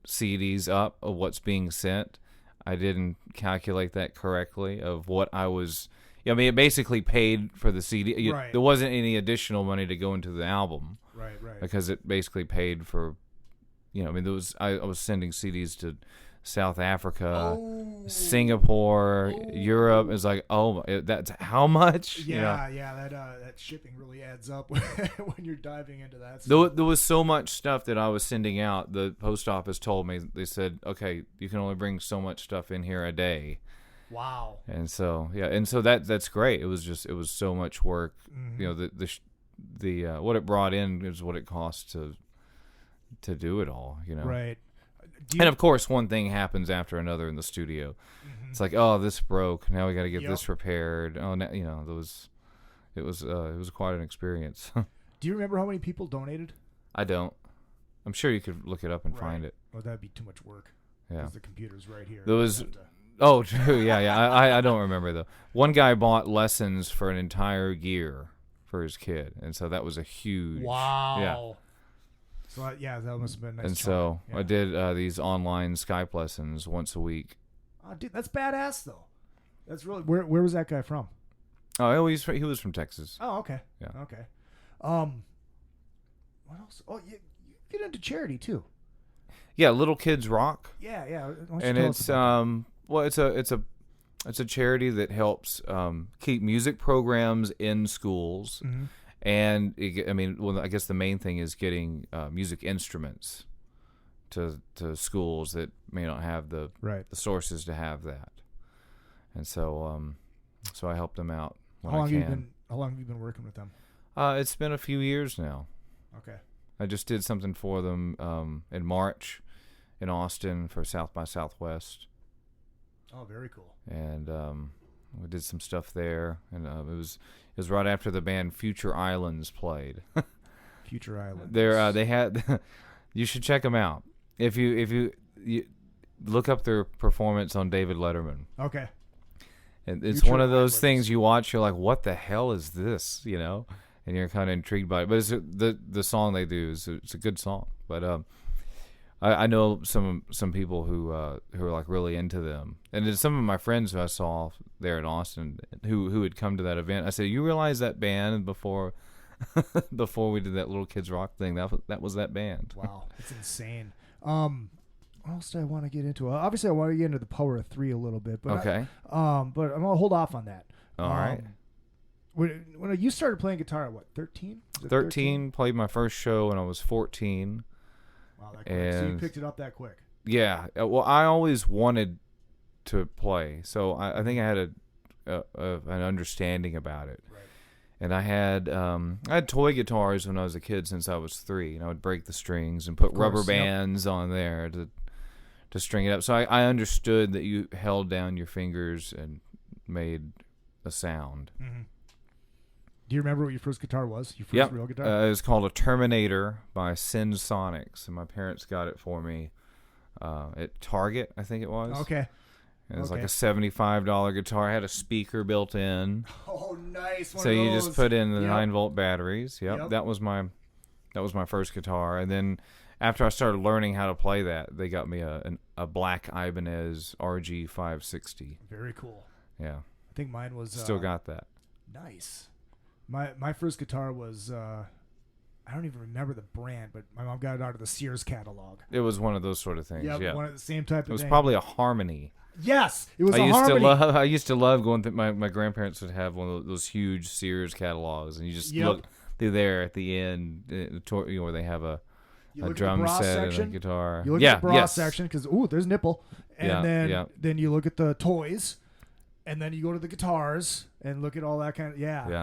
CDs up of what's being sent, I didn't calculate that correctly of what I was. It basically paid for the CD. There wasn't any additional money to go into the album. Right. Because it basically paid for, I was sending CDs to South Africa, Singapore, Europe. It's like, that's how much? That shipping really adds up when you're diving into that stuff. There was so much stuff that I was sending out. The post office told me, they said, okay, you can only bring so much stuff in here a day. Wow. And so that's great. It was so much work. Mm-hmm. The what it brought in is what it cost to do it all. Right. And of course, one thing happens after another in the studio. Mm-hmm. It's like, oh, this broke. Now we got to get this repaired. Oh, now, it was quite an experience. Do you remember how many people donated? I don't. I'm sure you could look it up and find it. Oh, that'd be too much work. Yeah. Because the computer's right here. There was. Oh, true. Yeah. I don't remember though. One guy bought lessons for an entire year for his kid, and so that was a huge. Wow. Yeah. So that must have been nice. And so I did these online Skype lessons once a week. Oh, dude, that's badass though. That's really where was that guy from? Oh, he was from Texas. Oh, okay. Yeah. Okay. What else? Oh, you get into charity too. Yeah, Little Kids Rock. Yeah. And it's it's a charity that helps keep music programs in schools. Mm-hmm. And I guess the main thing is getting music instruments to schools that may not have the sources to have that. And so I helped them out when I can. How long have you been working with them? It's been a few years now. Okay. I just did something for them in March in Austin for South by Southwest. Oh, very cool. And we did some stuff there, and it was right after the band Future Islands played. Future Islands. They had. You should check them out if you look up their performance on David Letterman. Okay. And it's Future one of those things you watch. You're like, what the hell is this? And you're kind of intrigued by it. But it's the song they do it's a good song. But I know some people who are like really into them, and then some of my friends who I saw there in Austin who had come to that event. I said, "You realize that band before we did that Little Kids Rock thing? That was that band." Wow, it's insane. What else do I want to get into? Obviously, I want to get into the Power of Three a little bit, but okay. But I'm gonna hold off on that. All right. When you started playing guitar at what, 13? 13, played my first show when I was 14. Wow, that quick. So you picked it up that quick. Yeah. Well, I always wanted to play, so I think I had an understanding about it. Right. And I had toy guitars when I was a kid since I was 3, and I would break the strings and put rubber bands on there to string it up. So I understood that you held down your fingers and made a sound. Mm-hmm. Do you remember what your first guitar was? Your first real guitar? It was called a Terminator by Sin Sonics, and my parents got it for me at Target, I think it was. Okay. It was like a $75 guitar. It had a speaker built in. Oh, nice. So you just put in the 9-volt batteries. Yep. That was my first guitar. And then after I started learning how to play that, they got me a black Ibanez RG 560. Very cool. Yeah. I think mine was still got that. Nice. My first guitar was I don't even remember the brand, but my mom got it out of the Sears catalog. It was one of those sort of things. Yeah. One of the same type of thing. It was probably a Harmony. Yes, it was a Harmony. I used to love going through. My grandparents would have one of those huge Sears catalogs, and you just they're there at the end, where they have a drum set section, and a guitar. You look at the bra section because there's nipple, and then you look at the toys, and then you go to the guitars and look at all that kind of yeah.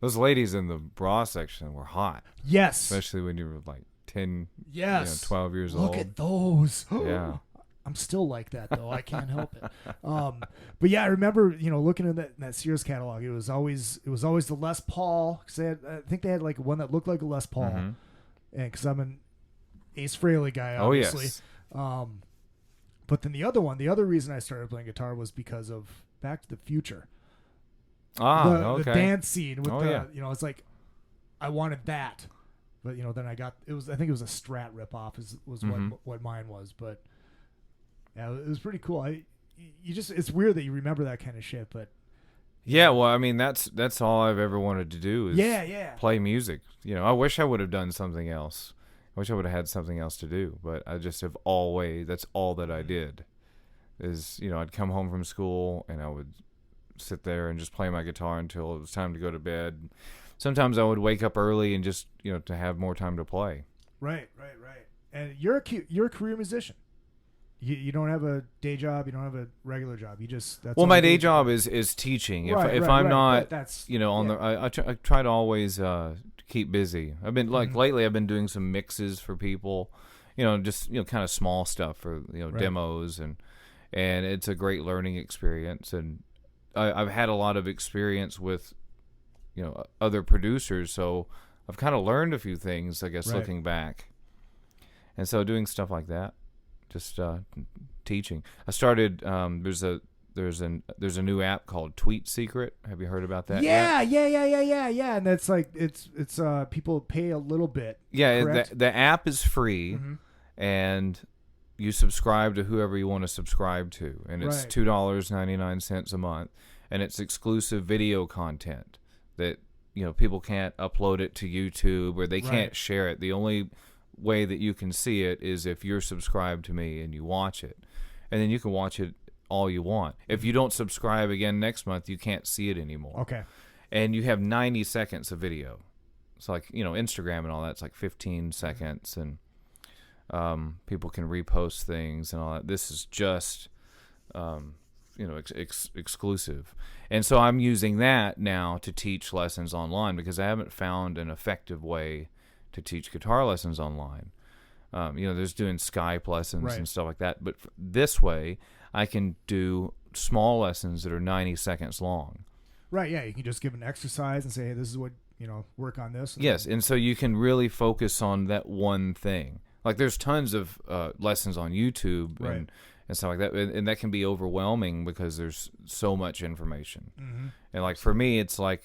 Those ladies in the bra section were hot. Yes, especially when you were like 10, 12 years old. Look at those. Yeah. I'm still like that though. I can't help it. But yeah, I remember looking at that Sears catalog. It was always the Les Paul, because I think they had like one that looked like a Les Paul, and because I'm an Ace Frehley guy, obviously. Oh yes. But then the other reason I started playing guitar was because of Back to the Future. Okay. The dance scene with it's like I wanted that, but then I think it was a Strat ripoff was what mine was, but. Yeah, it was pretty cool. It's weird that you remember that kind of shit, but yeah, well, I mean that's all I've ever wanted to do is play music. I wish I would have done something else. I wish I would have had something else to do, but I just have always that's all that I did. Is I'd come home from school and I would sit there and just play my guitar until it was time to go to bed. Sometimes I would wake up early and just to have more time to play. Right. And you're a career musician. You don't have a day job. You don't have a regular job. My day job is teaching. If I'm not, I try to always keep busy. I've been lately. I've been doing some mixes for people, just kind of small stuff for demos, and it's a great learning experience. And I've had a lot of experience with other producers, so I've kind of learned a few things, I guess, looking back. And so doing stuff like that. Just teaching. I started. There's a new app called Tweet Secret. Have you heard about that? Yeah. And that's like it's people pay a little bit. Yeah, the app is free, and you subscribe to whoever you want to subscribe to, and it's $2.99 a month, and it's exclusive video content that people can't upload it to YouTube or they can't share it. The only way that you can see it is if you're subscribed to me and you watch it, and then you can watch it all you want. If you don't subscribe again next month, you can't see it anymore. Okay. And you have 90 seconds of video. It's like Instagram and all that's like 15 seconds, and people can repost things and all that. This is just exclusive, and so I'm using that now to teach lessons online because I haven't found an effective way to teach guitar lessons online. There's doing Skype lessons and stuff like that. But this way, I can do small lessons that are 90 seconds long. Right, yeah. You can just give an exercise and say, hey, this is what, work on this. Yes, and so you can really focus on that one thing. Like there's tons of lessons on YouTube and stuff like that. And that can be overwhelming because there's so much information. Mm-hmm. And like for me, it's like,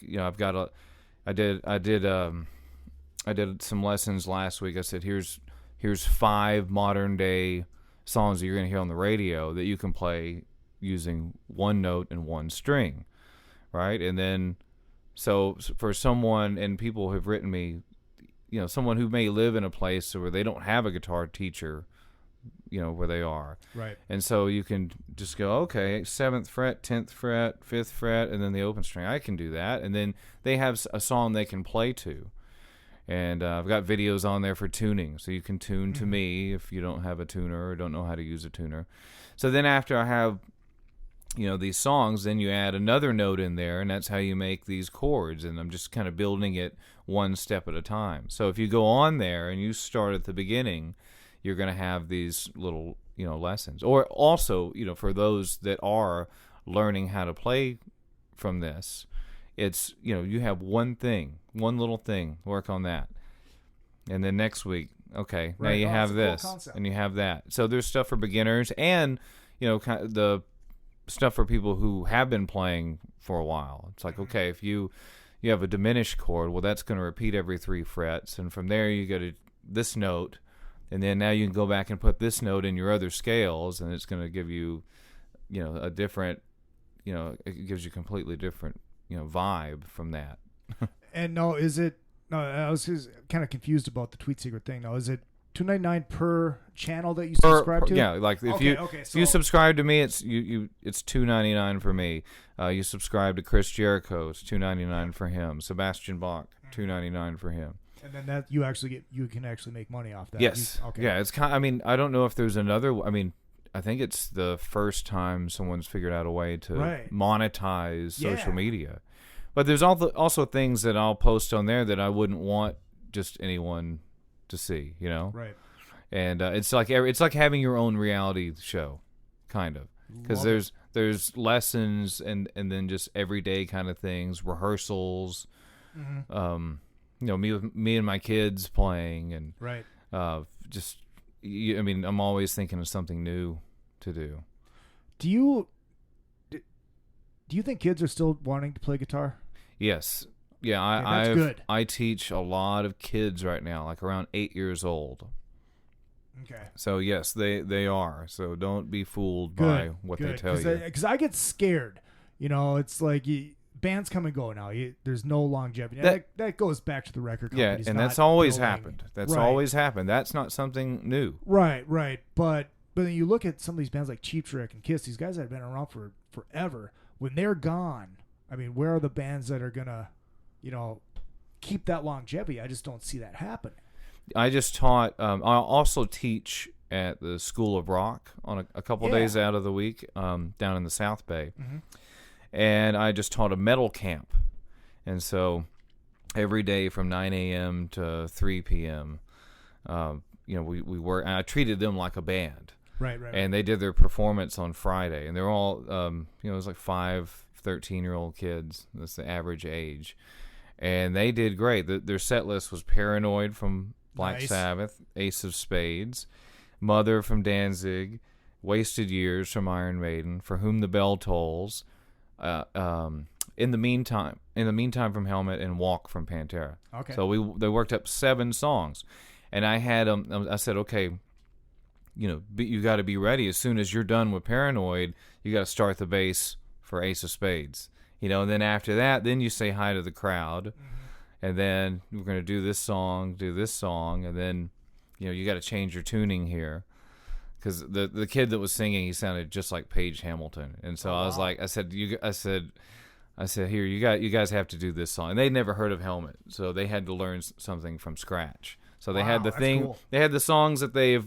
I did some lessons last week. I said, here's 5 modern day songs that you're going to hear on the radio that you can play using one note and one string, right? And then, so for someone, and people have written me, someone who may live in a place where they don't have a guitar teacher, where they are. Right. And so you can just go, okay, 7th fret, 10th fret, 5th fret, and then the open string. I can do that. And then they have a song they can play to. And I've got videos on there for tuning, so you can tune to me if you don't have a tuner or don't know how to use a tuner. So then after I have, these songs, then you add another note in there, and that's how you make these chords. And I'm just kind of building it one step at a time. So if you go on there and you start at the beginning, you're going to have these little, lessons. Or also, for those that are learning how to play from this, it's, you have one little thing, work on that. And then next week, okay, now you have this, and you have that. So there's stuff for beginners and, kind of the stuff for people who have been playing for a while. It's like, okay, if you have a diminished chord, well, that's going to repeat every 3 frets. And from there, you go to this note, and then now you can go back and put this note in your other scales, and it's going to give you, a different, it gives you completely different vibe from that. And I was just kind of confused about the Tweet Secret thing. Now, is it $2.99 per channel that you subscribe to? Yeah, like if you subscribe to me, it's $2.99 for me. You subscribe to Chris Jericho, it's $2.99 for him. Sebastian Bach, $2.99 for him. And then that you can actually make money off that. Yes. Yeah, it's kind. I mean, I don't know if there's another. I mean, I think it's the first time someone's figured out a way to monetize social media. But there's also things that I'll post on there that I wouldn't want just anyone to see, you know? Right. And it's like having your own reality show, kind of, because there's lessons and then just everyday kind of things, rehearsals, you know, me and my kids playing, and just I mean, I'm always thinking of something new to do. Do you think kids are still wanting to play guitar? Yes. Yeah, that's good. I teach a lot of kids right now, like around 8 years old. Okay. So yes, they are. So don't be fooled by what they tell you. Because I get scared. You know, it's like bands come and go now. There's no longevity. That goes back to the record companies. Yeah, and that's always happened. That's always happened. That's not something new. Right. But then you look at some of these bands like Cheap Trick and Kiss. These guys that have been around for forever. When they're gone, I mean, where are the bands that are gonna, you know, keep that longevity? I just don't see that happening. I just taught. I also teach at the School of Rock on a couple days out of the week down in the South Bay, and I just taught a metal camp, and so every day from 9 a.m. to 3 p.m. You know, we work, and I treated them like a band. Right. And they did their performance on Friday, and they're all, you know, it was like 5 13-year-old kids. That's the average age. And they did great. Their set list was Paranoid from Black Sabbath, Ace of Spades, Mother from Danzig, Wasted Years from Iron Maiden, For Whom the Bell Tolls, In the Meantime from Helmet, and Walk from Pantera. Okay. So they worked up 7 songs. And I had I said, okay, you know, you got to be ready. As soon as you're done with Paranoid, you got to start the bass for Ace of Spades. You know, and then after that, then you say hi to the crowd, and then we're going to do this song, and then, you know, you got to change your tuning here, because the kid that was singing, he sounded just like Page Hamilton, and so I was like, I said, here, you guys have to do this song, and they'd never heard of Helmet, so they had to learn something from scratch. So they had the thing, cool. They had the songs that they've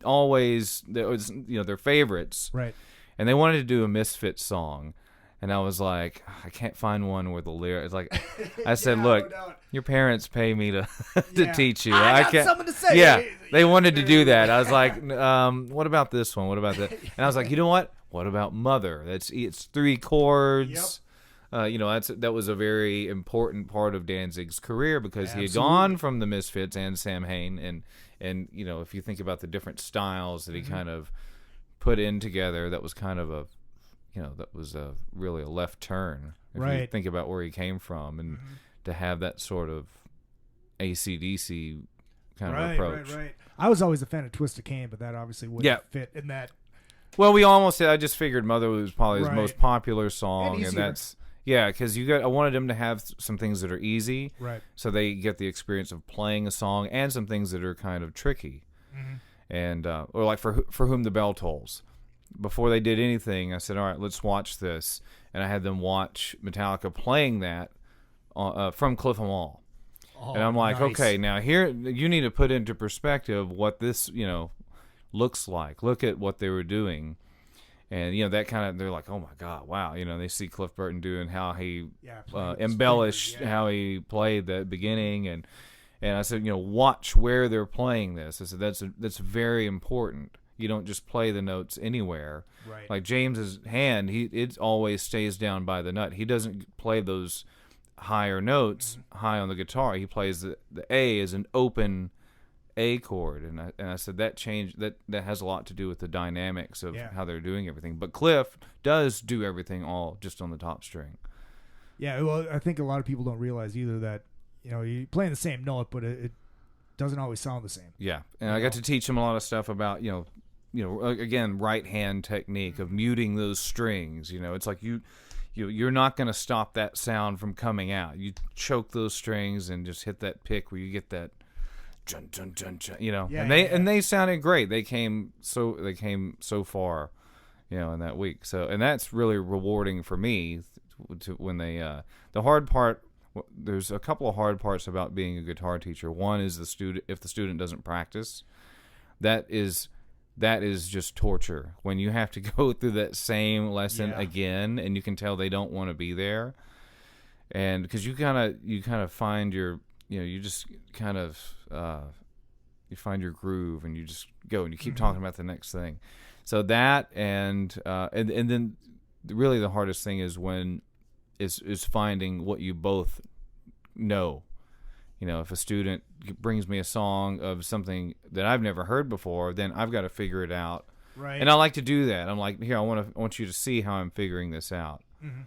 always, that was, you know, their favorites, right? And they wanted to do a Misfits song, and I was like, I can't find one with the lyrics. Like, I said, look, your parents pay me to teach you. I got can't. Something to say. Yeah, they wanted to do that. I was like, what about this one? What about that? And I was like, you know what? What about Mother? It's 3 chords. Yep. You know, that was a very important part of Danzig's career, because he had gone from the Misfits and Sam Hain, and you know, if you think about the different styles that he kind of put in together, that was kind of that was really a left turn. If you think about where he came from, and to have that sort of AC/DC kind of approach. Right. I was always a fan of Twist of Cain, but that obviously wouldn't fit in that. Well, I just figured Mother was probably his most popular song, and that's. Yeah, because I wanted them to have some things that are easy, right? So they get the experience of playing a song, and some things that are kind of tricky, and or like for Whom the Bell Tolls. Before they did anything, I said, "All right, let's watch this," and I had them watch Metallica playing that from Cliff 'Em All, and I'm like, "Okay, now here you need to put into perspective what this looks like. Look at what they were doing." And, you know, that kind of, they're like, oh, my God, wow. You know, they see Cliff Burton doing how he embellished how he played the beginning. And I said, you know, watch where they're playing this. I said, that's very important. You don't just play the notes anywhere. Right. Like James's hand, it always stays down by the nut. He doesn't play those higher notes high on the guitar. He plays the A as an open A chord, and I said that has a lot to do with the dynamics of how they're doing everything. But Cliff does do everything all just on the top string. Yeah, well, I think a lot of people don't realize either that you're playing the same note, but it doesn't always sound the same. Yeah, and I got to teach him a lot of stuff about again, right hand technique of muting those strings. You know, it's like you're not going to stop that sound from coming out. You choke those strings and just hit that pick where you get that Chun, chun, chun, chun, you know, Yeah, and they sounded great. They came so far, you know, in that week. So, and that's really rewarding for me when they the hard part. There's a couple of hard parts about being a guitar teacher. One is if the student doesn't practice, that is just torture. When you have to go through that same lesson again, and you can tell they don't want to be there, and because you kind of find your, you know, you just kind of you find your groove, and you just go and you keep talking about the next thing. So that and then really the hardest thing is when is finding what you both know. You know, if a student brings me a song of something that I've never heard before, then I've got to figure it out. Right. And I like to do that. I'm like, here, I want you to see how I'm figuring this out. Mm-hmm.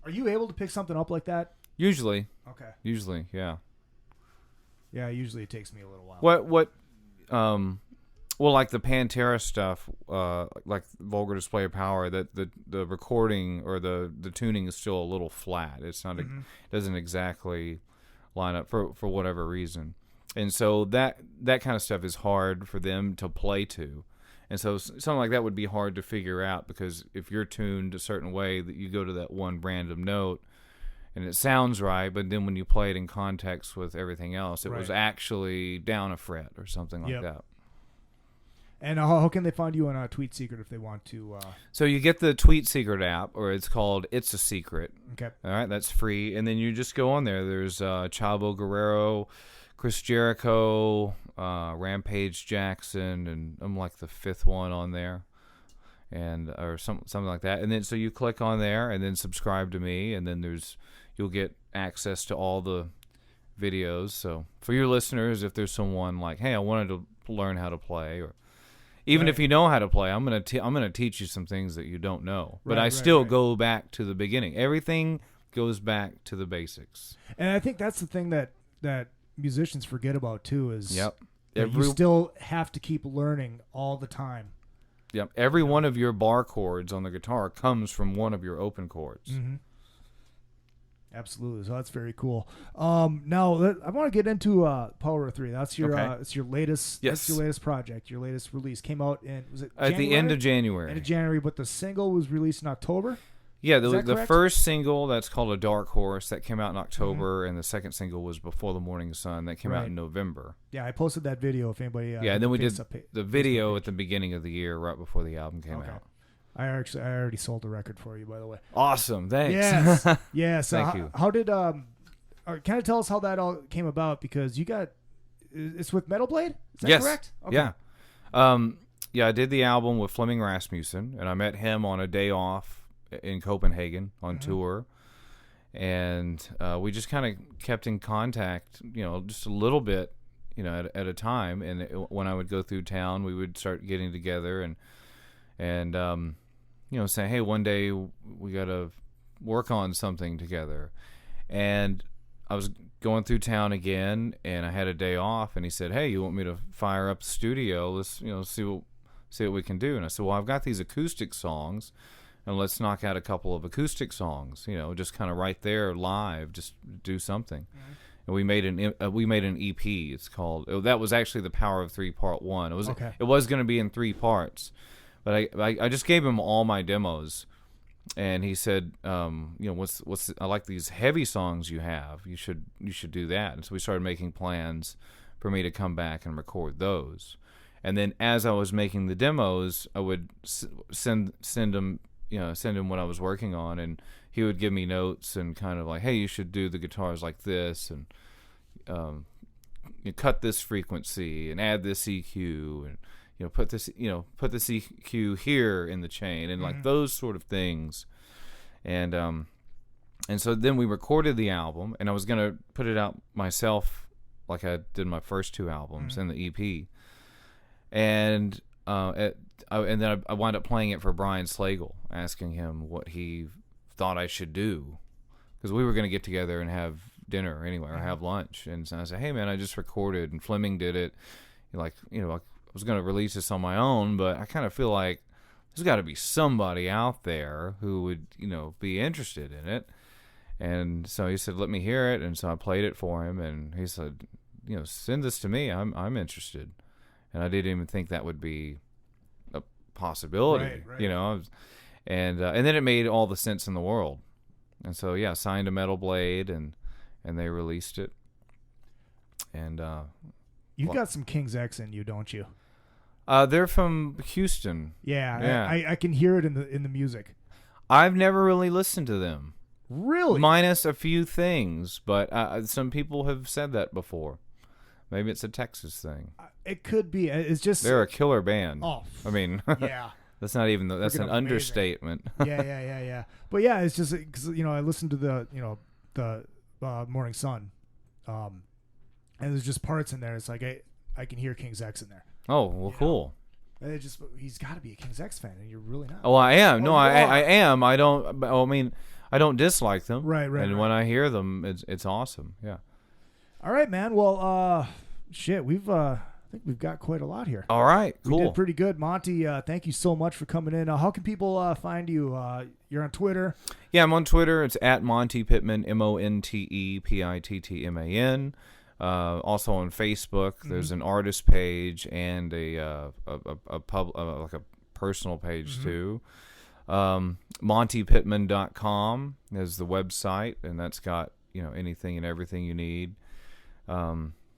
Are you able to pick something up like that? Usually. Okay. Usually, yeah. Yeah, usually it takes me a little while. Well, like the Pantera stuff, like Vulgar Display of Power, that the recording or the tuning is still a little flat. It's not, it doesn't exactly line up for whatever reason, and so that kind of stuff is hard for them to play to, and so something like that would be hard to figure out, because if you're tuned a certain way, that you go to that one random note, and it sounds right, but then when you play it in context with everything else, it was actually down a fret or something like that. And how can they find you on Tweet Secret if they want to? So you get the Tweet Secret app, or it's called It's a Secret. Okay. All right, that's free. And then you just go on there. There's Chavo Guerrero, Chris Jericho, Rampage Jackson, and I'm like the fifth one on there, and or something like that. And then so you click on there, and then subscribe to me, and then you'll get access to all the videos. So for your listeners, if there's someone like, hey, I wanted to learn how to play, or even if you know how to play, I'm gonna teach you some things that you don't know. But I still go back to the beginning. Everything goes back to the basics. And I think that's the thing that musicians forget about too, is that you still have to keep learning all the time. Yep. Every one of your bar chords on the guitar comes from one of your open chords. Mm-hmm. Absolutely. So that's very cool. Now I want to get into Power of Three. That's your it's your latest. Yes. That's your latest project. Your latest release came out was it at the end of January? End of January, but the single was released in October. Yeah, the first single, that's called A Dark Horse, that came out in October, and the second single was Before the Morning Sun, that came out in November. Yeah, I posted that video if anybody. And then we did the video at the beginning of the year, right before the album came out. I already sold the record for you, by the way. Awesome, thanks. Yes, yes. Thank you. How did kind of tell us how that all came about, because you got it's with Metal Blade? Is that correct? Okay. Yeah. I did the album with Flemming Rasmussen, and I met him on a day off in Copenhagen on tour, and we just kind of kept in contact, you know, just a little bit, you know, at a time. And when I would go through town, we would start getting together and you know, say, hey, one day we got to work on something together. And I was going through town again, and I had a day off, and he said, hey, you want me to fire up the studio? Let's, you know, see what we can do. And I said, well, I've got these acoustic songs, and let's knock out a couple of acoustic songs, you know, just kind of right there live, just do something. And we made an EP. It's called, that was actually the Power of Three Part 1. It was going to be in 3 parts. But I just gave him all my demos, and he said, you know, I like these heavy songs you have. You should do that. And so we started making plans for me to come back and record those. And then as I was making the demos, I would send him what I was working on, and he would give me notes and kind of like, hey, you should do the guitars like this, and you cut this frequency and add this EQ, and you know, put this EQ here in the chain, and like those sort of things. And so then we recorded the album, and I was gonna put it out myself, like I did my first 2 albums and the EP. And then I wound up playing it for Brian Slagle, asking him what he thought I should do, because we were gonna get together and have dinner anyway, or have lunch. And so I said, hey man, I just recorded, and Flemming did it. Like, you know, I was going to release this on my own, but I kind of feel like there's got to be somebody out there who would, you know, be interested in it. And so he said, let me hear it. And so I played it for him, and he said, send this to me. I'm interested. And I didn't even think that would be a possibility. Right. And then it made all the sense in the world. And so signed to Metal Blade, and they released it. And you've got some King's X in you, don't you? They're from Houston. Yeah. I can hear it in the music. I've never really listened to them. Really? Minus a few things, but some people have said that before. Maybe it's a Texas thing. It could be. It's just they're a killer band. Oh, I mean, yeah. That's not even that's an understatement. Yeah. But yeah, it's just because I listened to the Morning Sun, and there's just parts in there. It's like I can hear King's X in there. Oh well, cool. And he's got to be a King's X fan, and you're really not. Oh, I am. No, I am. I don't. I mean, I don't dislike them. Right. And when I hear them, it's awesome. Yeah. All right, man. Well, shit, I think we've got quite a lot here. All right, cool. We did pretty good. Monty, thank you so much for coming in. How can people find you? You're on Twitter. Yeah, I'm on Twitter. It's at Monte Pittman, MontePittman. Also on Facebook, there's an artist page and a personal page too. MontePittman.com is the website, and that's got anything and everything you need.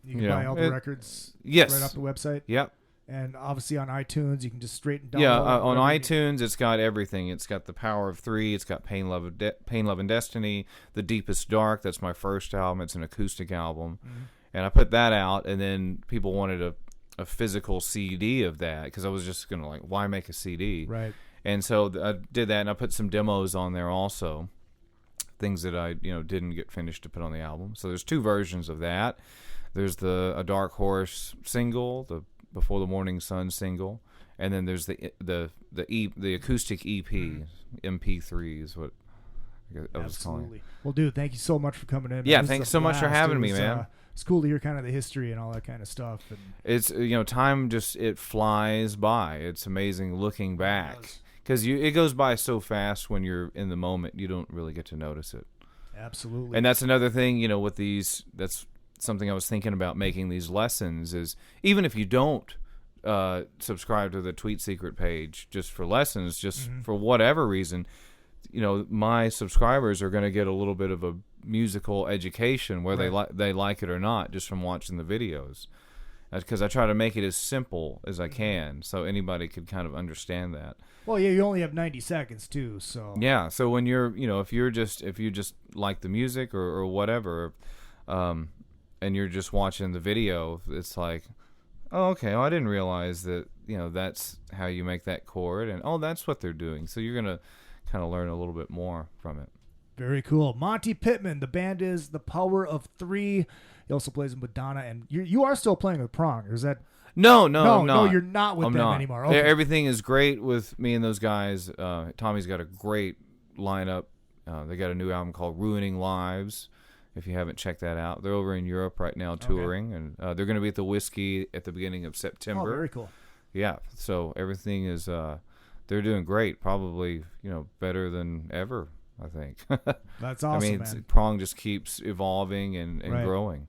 You can buy all the records right off the website? Yep. And obviously on iTunes, you can just straight and download. Yeah, on iTunes, it's got everything. It's got The Power of Three. It's got Pain, Love, and Destiny. The Deepest Dark, that's my first album. It's an acoustic album. And I put that out, and then people wanted a physical CD of that, because I was just going to, why make a CD? Right. And so I did that, and I put some demos on there also, things that I didn't get finished to put on the album. So there's 2 versions of that. There's a Dark Horse single, the Before the Morning Sun single, and then there's the acoustic EP, MP3 is what I was calling it. Well, dude, thank you so much for coming in. Yeah, thanks so much for having me, man. It's cool to hear kind of the history and all that kind of stuff. And it's time it flies by. It's amazing looking back, because it goes by so fast when you're in the moment. You don't really get to notice it. Absolutely. And that's another thing, with these. That's something I was thinking about making these lessons is, even if you don't subscribe to the Tweet Secret page just for lessons, just for whatever reason, my subscribers are going to get a little bit of a musical education, whether they like it or not, just from watching the videos. Because I try to make it as simple as I can, so anybody could kind of understand that. Well, yeah, you only have 90 seconds too, so yeah. So when you're, if you just like the music or whatever, and you're just watching the video, it's like, oh, okay, I didn't realize that, that's how you make that chord, and that's what they're doing. So you're gonna kind of learn a little bit more from it. Very cool. Monte Pittman. The band is The Power of Three. He also plays in Madonna, and you are still playing with Prong. Or is that? No, I'm not. No, you're not with them anymore. Okay. Everything is great with me and those guys. Tommy's got a great lineup. They got a new album called Ruining Lives. If you haven't checked that out, they're over in Europe right now touring, and they're going to be at the Whiskey at the beginning of September. Oh, very cool. Yeah, so everything is they're doing great. Probably better than ever, I think. That's awesome, man. Prong just keeps evolving and growing.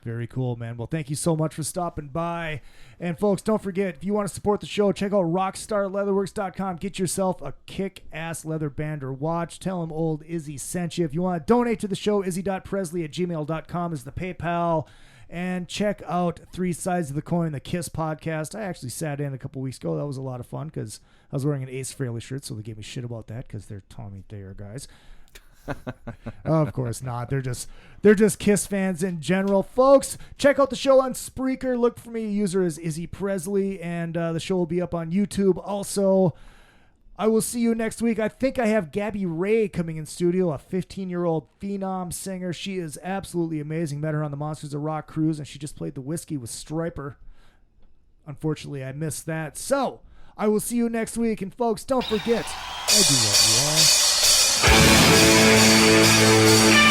Very cool, man. Well, thank you so much for stopping by. And, folks, don't forget, if you want to support the show, check out rockstarleatherworks.com. Get yourself a kick-ass leather band or watch. Tell them old Izzy sent you. If you want to donate to the show, izzy.presley@gmail.com is the PayPal. And check out 3 Sides of the Coin, the KISS podcast. I actually sat in a couple weeks ago. That was a lot of fun because I was wearing an Ace Frehley shirt, so they gave me shit about that because they're Tommy Thayer guys. Of course not. They're just KISS fans in general. Folks, check out the show on Spreaker. Look for me. User is Izzy Presley, and the show will be up on YouTube. Also, I will see you next week. I think I have Gabby Ray coming in studio, a 15-year-old phenom singer. She is absolutely amazing. Met her on the Monsters of Rock cruise, and she just played the Whiskey with Stryper. Unfortunately, I missed that. So, I will see you next week. And, folks, don't forget, I do love you all.